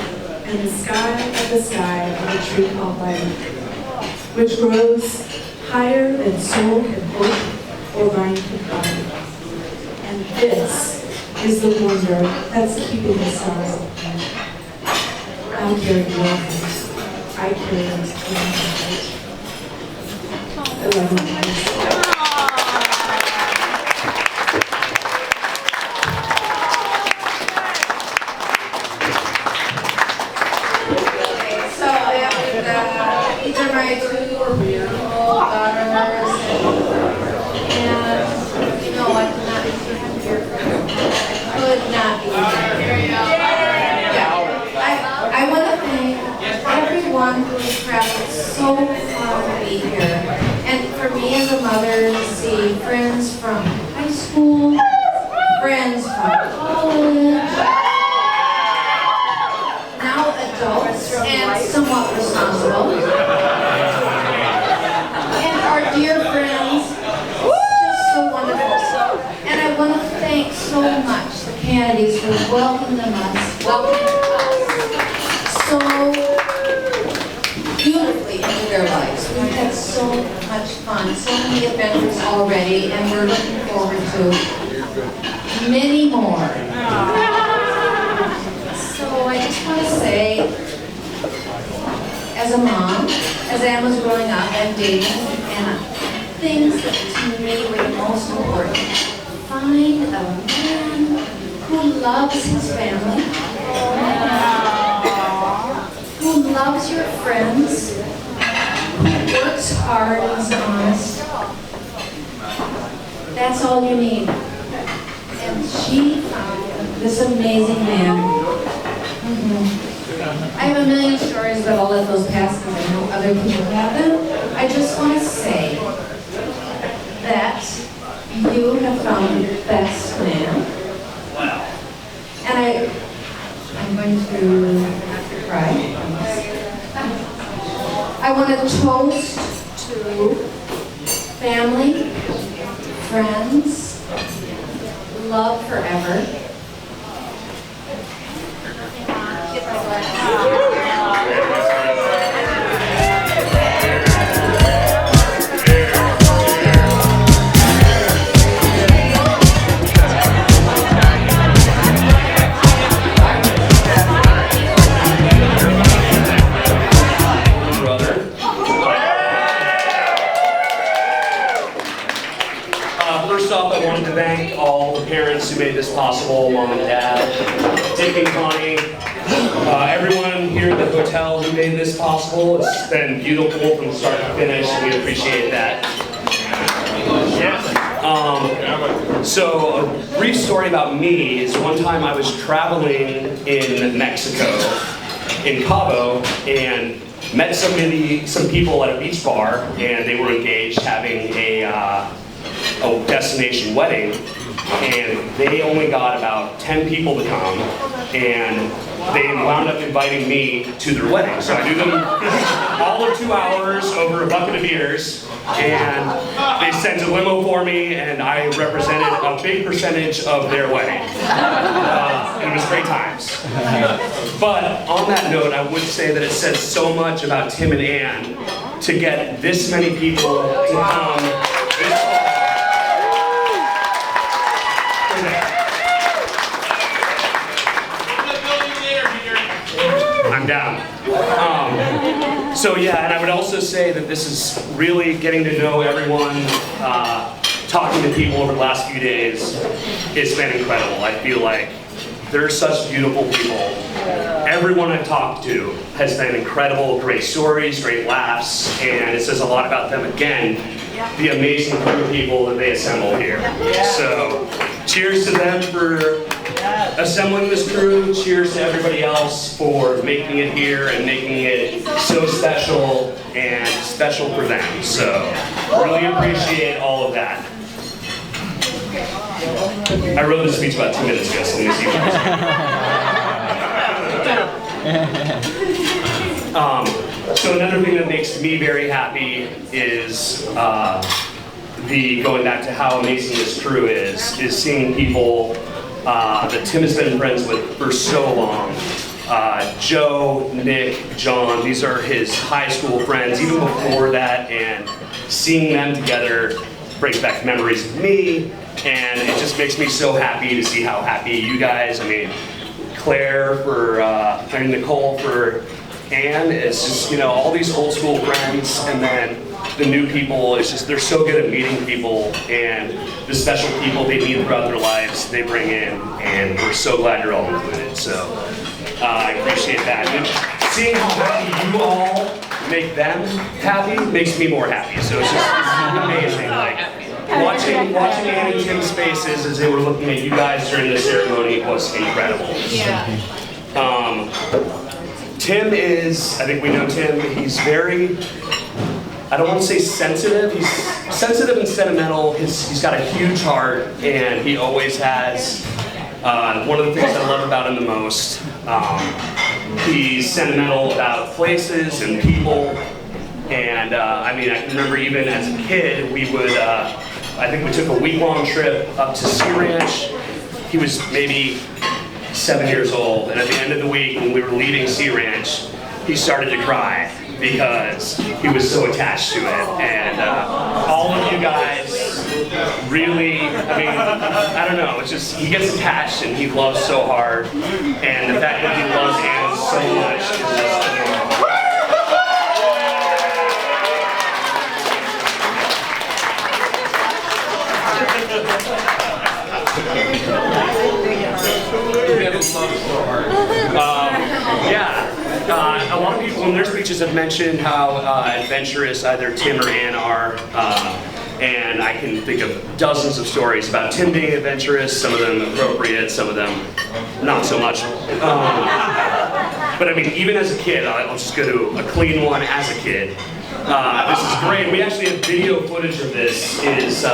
and the sky of the sky of the tree called life, which grows higher than soul can hope or mind can find. And this is the wonder that's keeping the stars apart. I'm carrying your heart. I carry it in my heart. I love you guys. So these are my two beautiful daughters, and you know I could not be here. I could not be here. I want to thank everyone who has traveled so far to be here. And for me as a mother to see friends from high school, friends from college, now adults and somewhat responsible, and our dear friends, it's just so wonderful. And I want to thank so much the Kennedys for welcoming us so beautifully into their lives. We've had so much fun, so many adventures already, and we're looking forward to many more. So I just want to say, as a mom, as Anne was growing up and dating, and things that to me were the most important, find a man who loves his family, who loves your friends, who works hard and is honest. That's all you need. And she found this amazing man. I have a million stories, but I'll let those pass because I know other people have them. I just want to say that you have found your best man. And I'm going to have to cry. I want to toast to family, friends, love forever. First off, I wanted to thank all the parents who made this possible, Mom and Dad, Dick and Connie, everyone here at the hotel who made this possible. It's been beautiful from start to finish, and we appreciate that. So a brief story about me is one time I was traveling in Mexico, in Cabo, and met some people at a beach bar, and they were engaged having a destination wedding, and they only got about 10 people to come, and they wound up inviting me to their wedding. So I knew them all of 2 hours over a bucket of beers, and they sent a limo for me, and I represented a big percentage of their wedding. And it was great times. But on that note, I would say that it says so much about Tim and Ann to get this many people to come this far. I'm down. So yeah, and I would also say that this is really getting to know everyone, talking to people over the last few days. It's been incredible. I feel like they're such beautiful people. Everyone I've talked to has been incredible, great stories, great laughs, and it says a lot about them again, the amazing group of people that they assemble here. So cheers to them for assembling this crew. Cheers to everybody else for making it here and making it so special and special for them. So really appreciate all of that. I wrote this speech about 2 minutes ago, so let me see what so another thing that makes me very happy is going back to how amazing this crew is seeing people that Tim has been friends with for so long. Joe, Nick, John, these are his high school friends, even before that, and seeing them together brings back memories of me, and it just makes me so happy to see how happy you guys, I mean, Claire for, and Nicole for Anne, it's just, you know, all these old school friends, and then the new people, it's just, they're so good at meeting people, and the special people they meet throughout their lives, they bring in, and we're so glad you're all included, so I appreciate that. And seeing how happy you all make them happy makes me more happy, so it's amazing, like, watching Anne and Tim's faces as they were looking at you guys during the ceremony was incredible. Tim is, I think we know Tim, he's very, I don't want to say sensitive, he's sensitive and sentimental, he's got a huge heart, and he always has. One of the things I love about him the most, he's sentimental about places and people, and I mean, I can remember even as a kid, we would, I think we took a week-long trip up to Sea Ranch. He was maybe 7 years old, and at the end of the week, when we were leaving Sea Ranch, he started to cry because he was so attached to it. And all of you guys really, I mean, I don't know, it's just, he gets attached and he loves so hard, and the fact that he loves Anne so much is just a lot of people in their speeches have mentioned how adventurous either Tim or Anne are, and I can think of dozens of stories about Tim being adventurous, some of them appropriate, some of them not so much. But I mean, even as a kid, I'll just go to a clean one as a kid. This is great. We actually have video footage of this. Is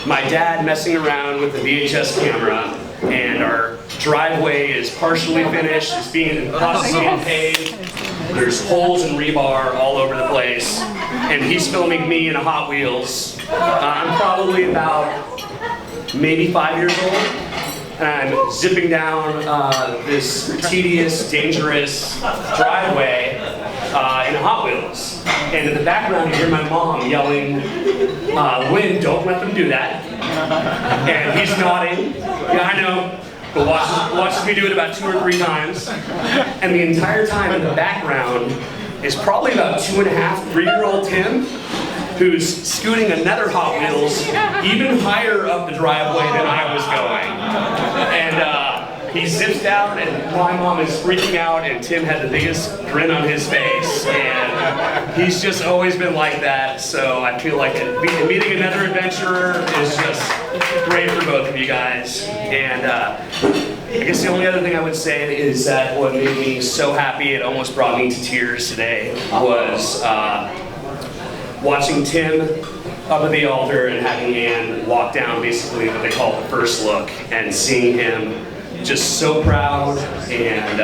my dad messing around with the VHS camera, and our driveway is partially finished. It's being paved. There's holes and rebar all over the place, and he's filming me in a Hot Wheels. I'm probably about maybe 5 years old, and I'm zipping down this tedious, dangerous driveway in a Hot Wheels. And in the background, you hear my mom yelling, Lynn, don't let them do that. And he's nodding. Yeah, I know. But watches me do it about 2 or 3 times. And the entire time in the background is probably about 2.5, 3-year-old Tim, who's scooting another Hot Wheels even higher up the driveway than I was going. And he zips down, and my mom is freaking out, and Tim had the biggest grin on his face, and he's just always been like that. So I feel like meeting another adventurer is just great for both of you guys. And I guess the only other thing I would say is that what made me so happy, it almost brought me to tears today, was watching Tim up at the altar and having Anne walk down basically what they call the first look, and seeing him just so proud and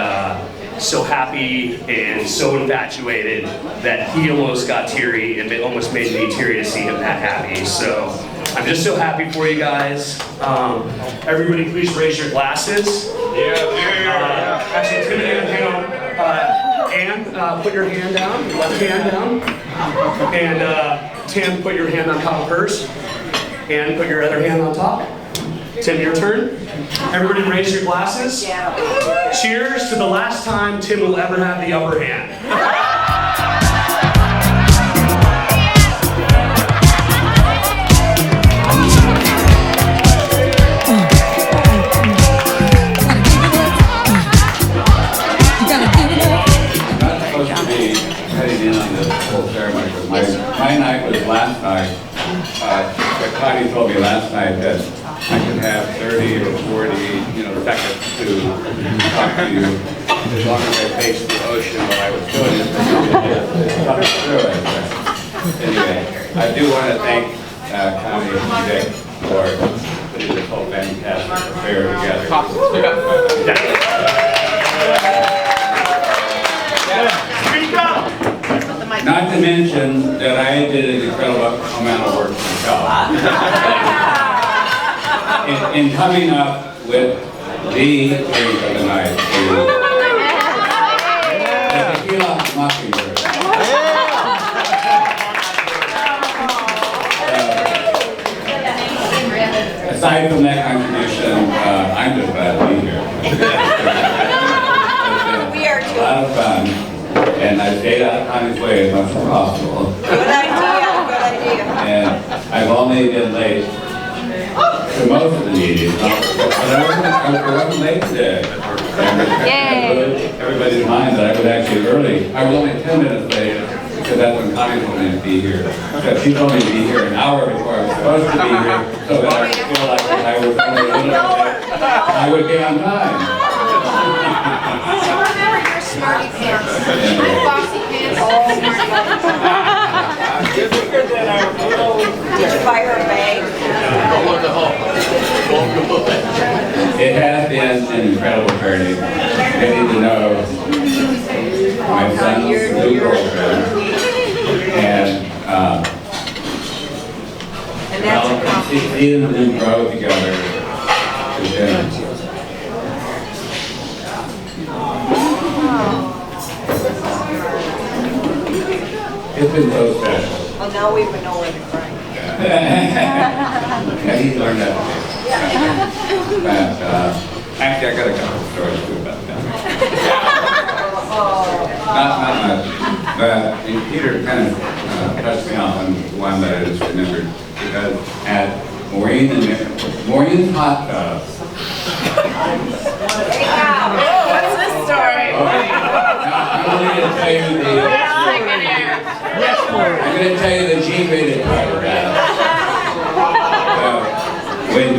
so happy and so infatuated that he almost got teary, and it almost made me teary to see him that happy. So I'm just so happy for you guys. Everybody please raise your glasses. Actually, Tim and Anne, hang on. Anne, put your hand down, your left hand down. And Tim, put your hand on top of hers. Anne, put your other hand on top. Tim, your turn. Everybody raise your glasses. Cheers to the last time Tim will ever have the upper hand. Heading in on this whole ceremony, but my night was last night. Connie told me last night that I could have 30 or 40, seconds to talk to you as long as I faced the ocean while I was doing it. Anyway, I do want to thank Connie and Dick for putting this whole fantastic affair together. Not to mention that I did an incredible amount of work myself. in coming up with the drink of the night, the tequila mockingbird. Aside from that contribution, I'm just glad to be here. We are too. A lot of fun. And I stayed out of Connie's way as much as possible. Good idea, good idea. And I've only been late to most of the meetings, but I wasn't late today. Yay! Everybody's mind that I was actually early. I was only 10 minutes late because that's when Connie told me to be here. So she told me to be here an hour before I was supposed to be here, so that I would feel like I was only a little bit late. I would be on time. Smarty pants. I'm bossy pants. Did you buy her a bag? It has been an incredible journey. Getting to know my son's new girlfriend and seeing them grow together has been it's been so special. Well, now we even know where to cry. Yeah, he's learned that. But actually, I got a couple of stories too about that. Not much. But Peter kind of touched me off on one that I just remembered, because at Maureen's hot tub. What's this story? I'm going to tell you the. I'm going to tell you the G-rated part of that. When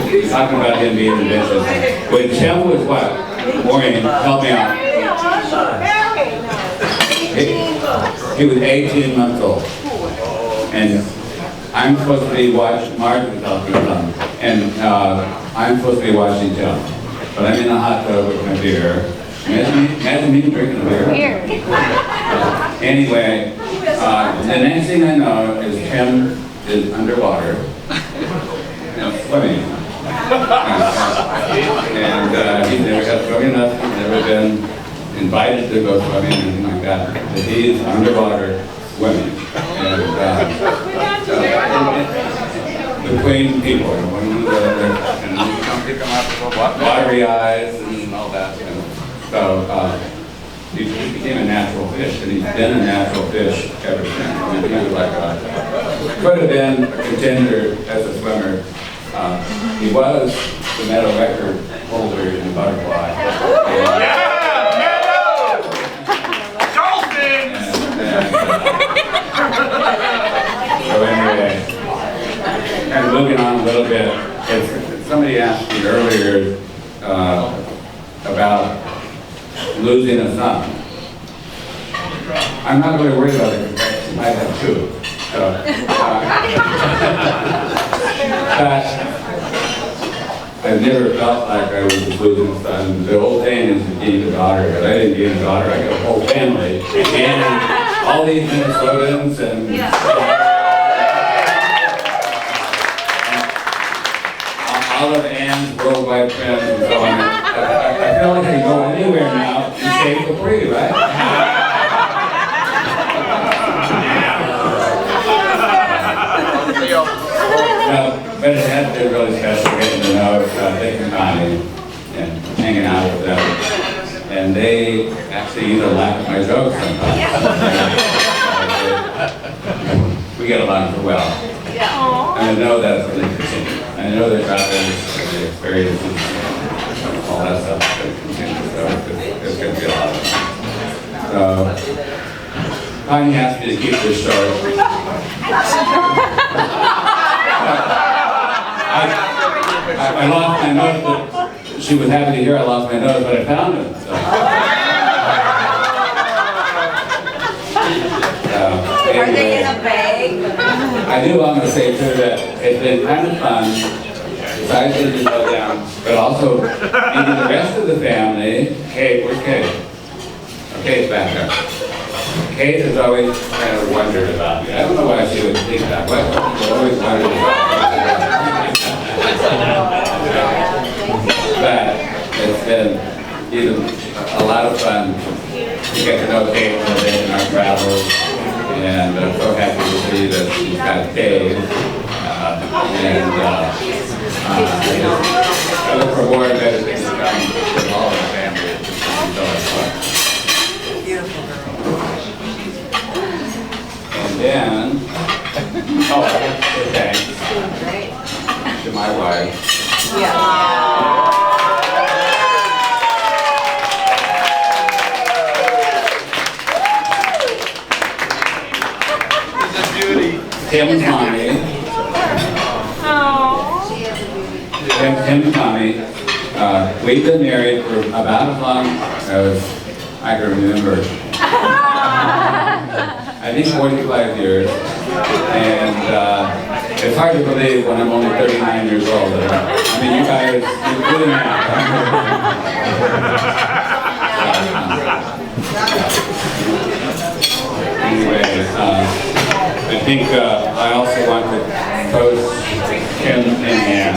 he's talking about him being ambitious, when Tim was what? Maureen, help me out. He was 18 months old, and I'm supposed to be watching. Mark was helping him, and I'm supposed to be watching Tim, but I'm in the hot tub with my beer. Imagine me drinking a beer. Anyway, the next thing I know is Tim is underwater, swimming. And he's never got swimming enough, he's never been invited to go swimming, anything like that. But he's underwater swimming. And between people, one another, and some people come out with watery eyes and all that. So he became a natural fish, and he's been a natural fish ever since. I mean, he was like could have been a contender as a swimmer. He was the medal record colder than butterfly. So anyway, kind of moving on a little bit, somebody asked me earlier about losing a son. I'm not really worried about it because I have two. So, but I've never felt like I was losing a son. The old saying is to gain a daughter, but I didn't gain a daughter, I got a whole family. And all these Minnesotans and all of Anne's worldwide friends and so on. I feel like I can go anywhere now and stay for free, right? No, but it has been really special getting to know Dick and Connie and hanging out with them. And they actually either laugh at my jokes sometimes. We get along so well. And I know that's going to continue. I know their travels, the experiences, all that stuff is going to continue. So it's going to be a lot of fun. So, Connie asked me to keep this short. I lost my note, but she was happy to hear I lost my note, but I found it. So. Are they in a bag? I do want to say too that it's been kind of fun, besides getting to go down, but also meeting the rest of the family. Kate, where's Kate? Oh, Kate's back there. Kate has always kind of wondered about me. I don't know why she would think that, but she always wondered about me. But it's been either a lot of fun to get to know Kate a little bit in our travels. And I'm so happy to see that she's got Dave. I look for more and better things to come with all of the family. It's so much fun. And then, I want to say thanks to my wife. Tim and Tommy. Tim and Tommy. We've been married for about as long as I can remember. I think 45 years. And it's hard to believe when I'm only 39 years old. I mean, you guys, you're doing that. Anyway, I think I also want to toast Kim and Ann.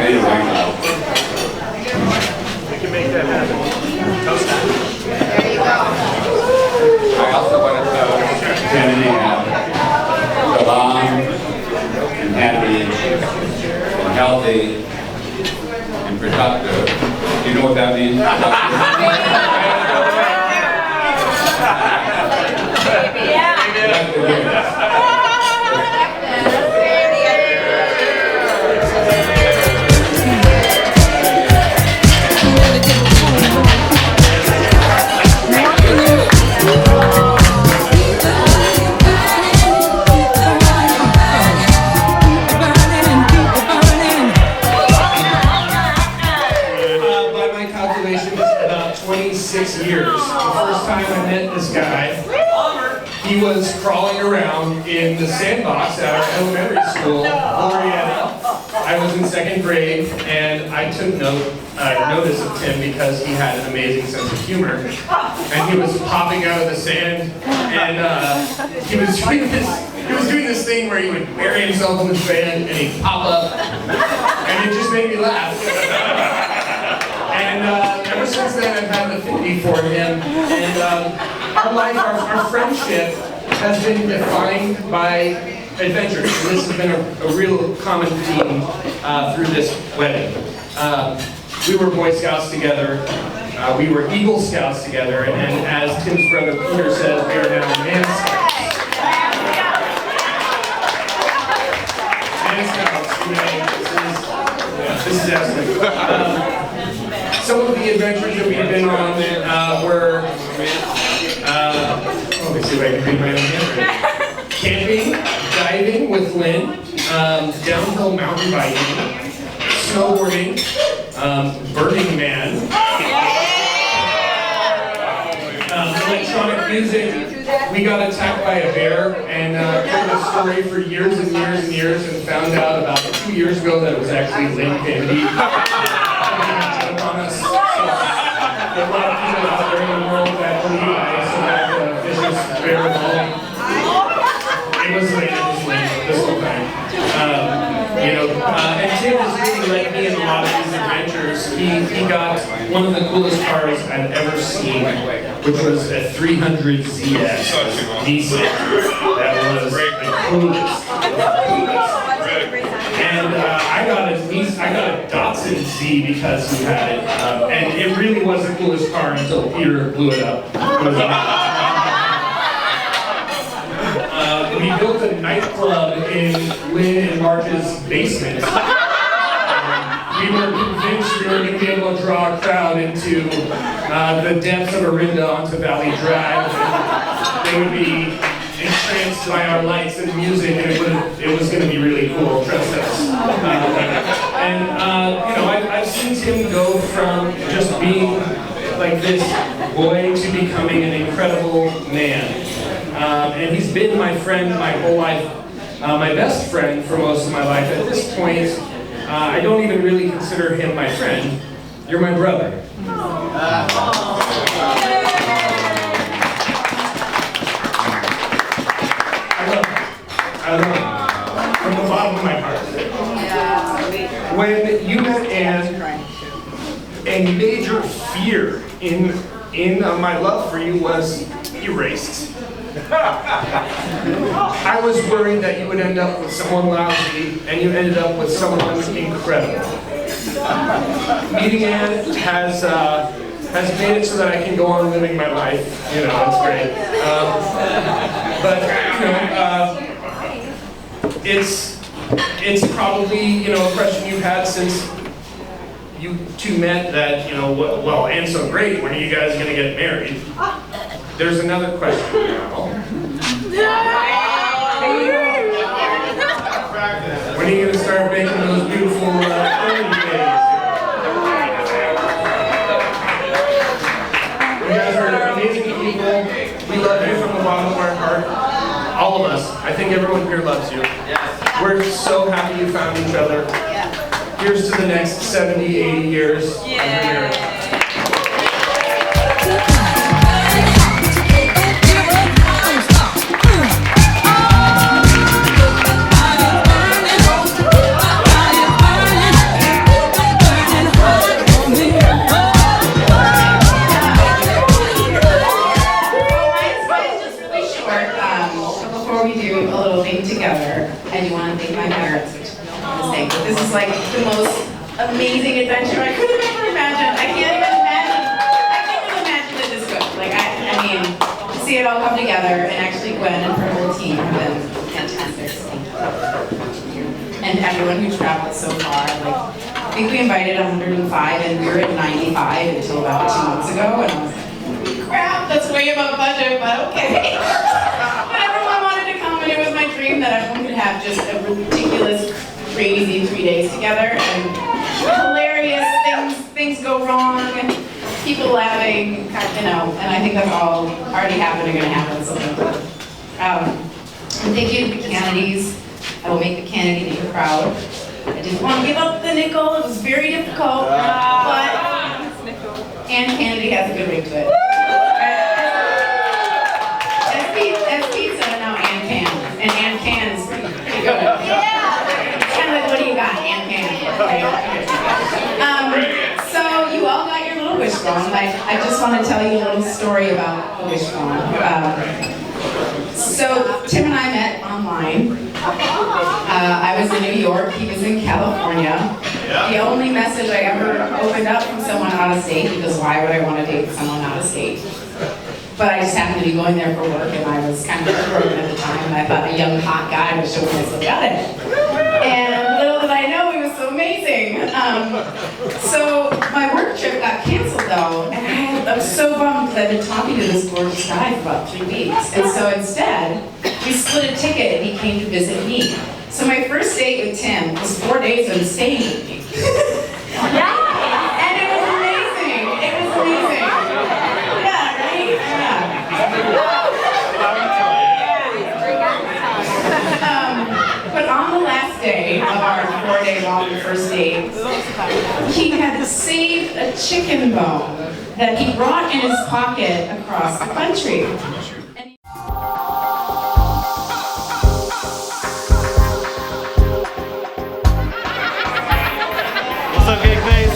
Anyway, We can make that happen. Toast that. There you go. I also want to toast Kim and Ann. So long and happy and healthy and productive. Do you know what that means? By my calculations, about 26 years. The first time I met this guy, he was crawling around in the sandbox at our elementary school, Glorietta. I was in second grade, and I took notice of Tim because he had an amazing sense of humor. And he was popping out of the sand, and he was doing this thing where he would bury himself in the sand, and he'd pop up, and it just made me laugh. And ever since then, I've had an affinity for him. And our life, our friendship has been defined by adventure. This has been a real common theme through this wedding. We were Boy Scouts together. We were Eagle Scouts together. And as Tim's brother Peter says, we are now Man Scouts. Man Scouts, you know, this is excellent. some of the adventures that we've been on were, let me see if I can read my own handwriting. Camping, diving with Lynn, downhill mountain biking, snowboarding, Burning Man, electronic music. We got attacked by a bear and told the story for years and years and years and found out about 2 years ago that it was actually Lynn Kennedy. On us. So, there are a lot of people out there in the world that believe I survived a vicious bear ball. It was Lynn this whole time. And Tim has really let me in a lot of these adventures. He got one of the coolest cars I've ever seen, which was a 300 ZS diesel. That was the coolest. And I got a Datsun Z because he had it, and it really was the coolest car until Peter blew it up. It was we built a nightclub in Lynn and Marge's basement. We were convinced we were going to be able to draw a crowd into the depths of Orinda onto Valley Drive. And they would be entranced by our lights and music, and it was going to be really cool, trust us. I've seen Tim go from just being like this boy to becoming an incredible man. And he's been my friend my whole life, my best friend for most of my life. At this point, I don't even really consider him my friend. You're my brother. I love him. From the bottom of my heart. When you met Anne, and major fear in my love for you was erased. I was worried that you would end up with someone lousy, and you ended up with someone incredible. Meeting Anne has made it so that I can go on living my life. It's great. It's probably a question you've had since you two met that well, Anne's so great. When are you guys gonna get married? There's another question now. When are you going to start making those beautiful early days? You guys are amazing people. We love you from the bottom of our heart. All of us. I think everyone here loves you. We're so happy you found each other. Here's to the next 70, 80 years of your marriage. I do want to thank my parents, which this is like the most amazing adventure I could have ever imagined. I can't even imagine it this good. To see it all come together, and actually Gwen and her whole team have been fantastic. And everyone who traveled so far, I think we invited 105, and we were at 95 until about 2 months ago, and I was like, crap, that's way above budget, but okay. But everyone wanted to come, and it was my dream that everyone could have just a ridiculous, crazy 3 days together, and hilarious things go wrong, and people laughing, and I think that's all already happened and going to happen. So, and thank you to the Kennedys. I will make the Kennedy name proud. I didn't want to give up the nickel. It was very difficult, but Anne Kennedy has a good ring to it. That's pizza, and now Anne Can. And Anne Can is pretty good. It's kind of like, what do you got, Anne Can? So you all got your little wishbone. I just want to tell you a little story about the wishbone. So Tim and I met online. I was in New York, he was in California. The only message I ever opened up from someone out of state, because why would I want to date someone out of state? But I just happened to be going there for work, and I was kind of heartbroken at the time, and I thought a young hot guy was showing us what got it. And little did I know he was so amazing. So my work trip got canceled though, and I was so bummed because I've been talking to this gorgeous guy for about 3 weeks. And so instead, we split a ticket and he came to visit me. So my first date with Tim was 4 days of him staying with me. And it was amazing. It was amazing. Yeah, right? Yeah. But on the last day of our 4-day-long first date, he had saved a chicken bone that he brought in his pocket across the country. What's up, Gig Face?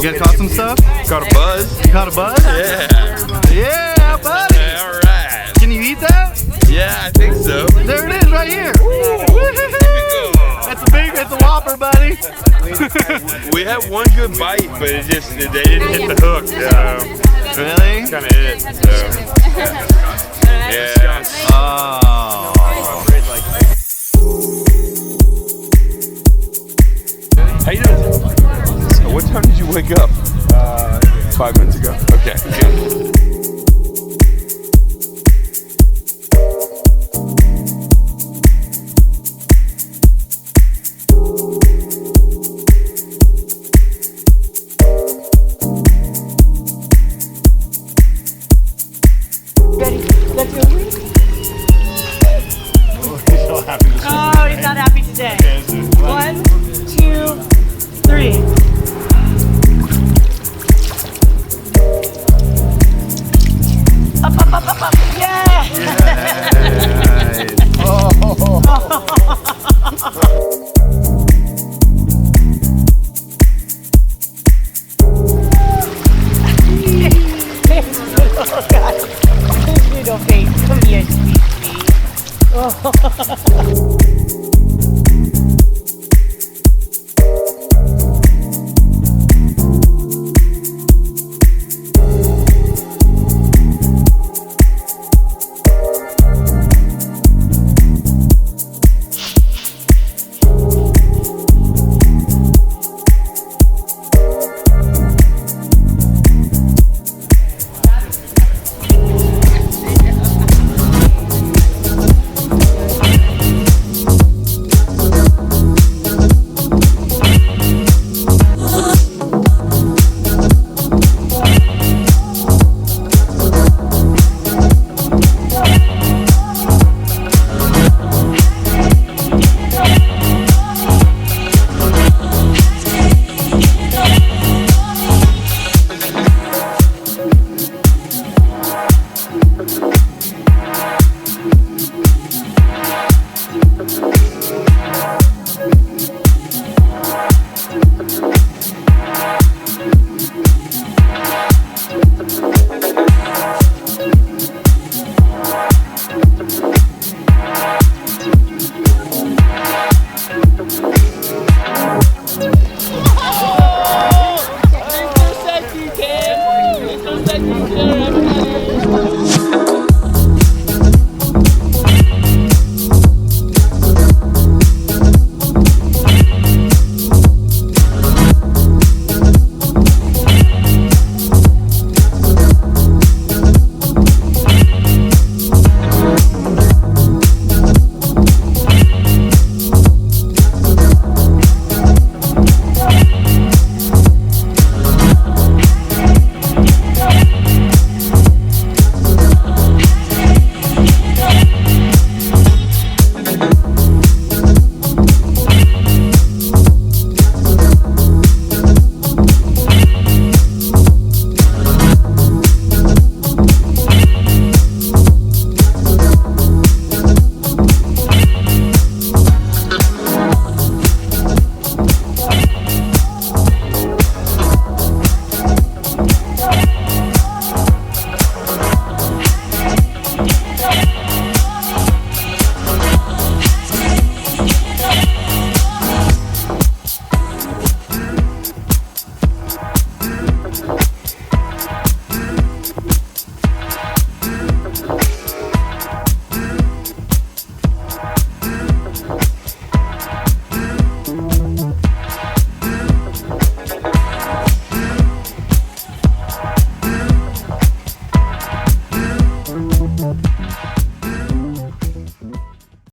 You guys caught some stuff? Caught a buzz. You caught a buzz? Yeah. Yeah, buddy. Yeah, all right. Can you eat that? Yeah, I think so. There it is, right here. It's a whopper, buddy. We had one good bite, but they didn't hit the hook. Really? Kind of it. So. Yeah. Oh. How you doing? So what time did you wake up? 5 minutes ago. Okay, good.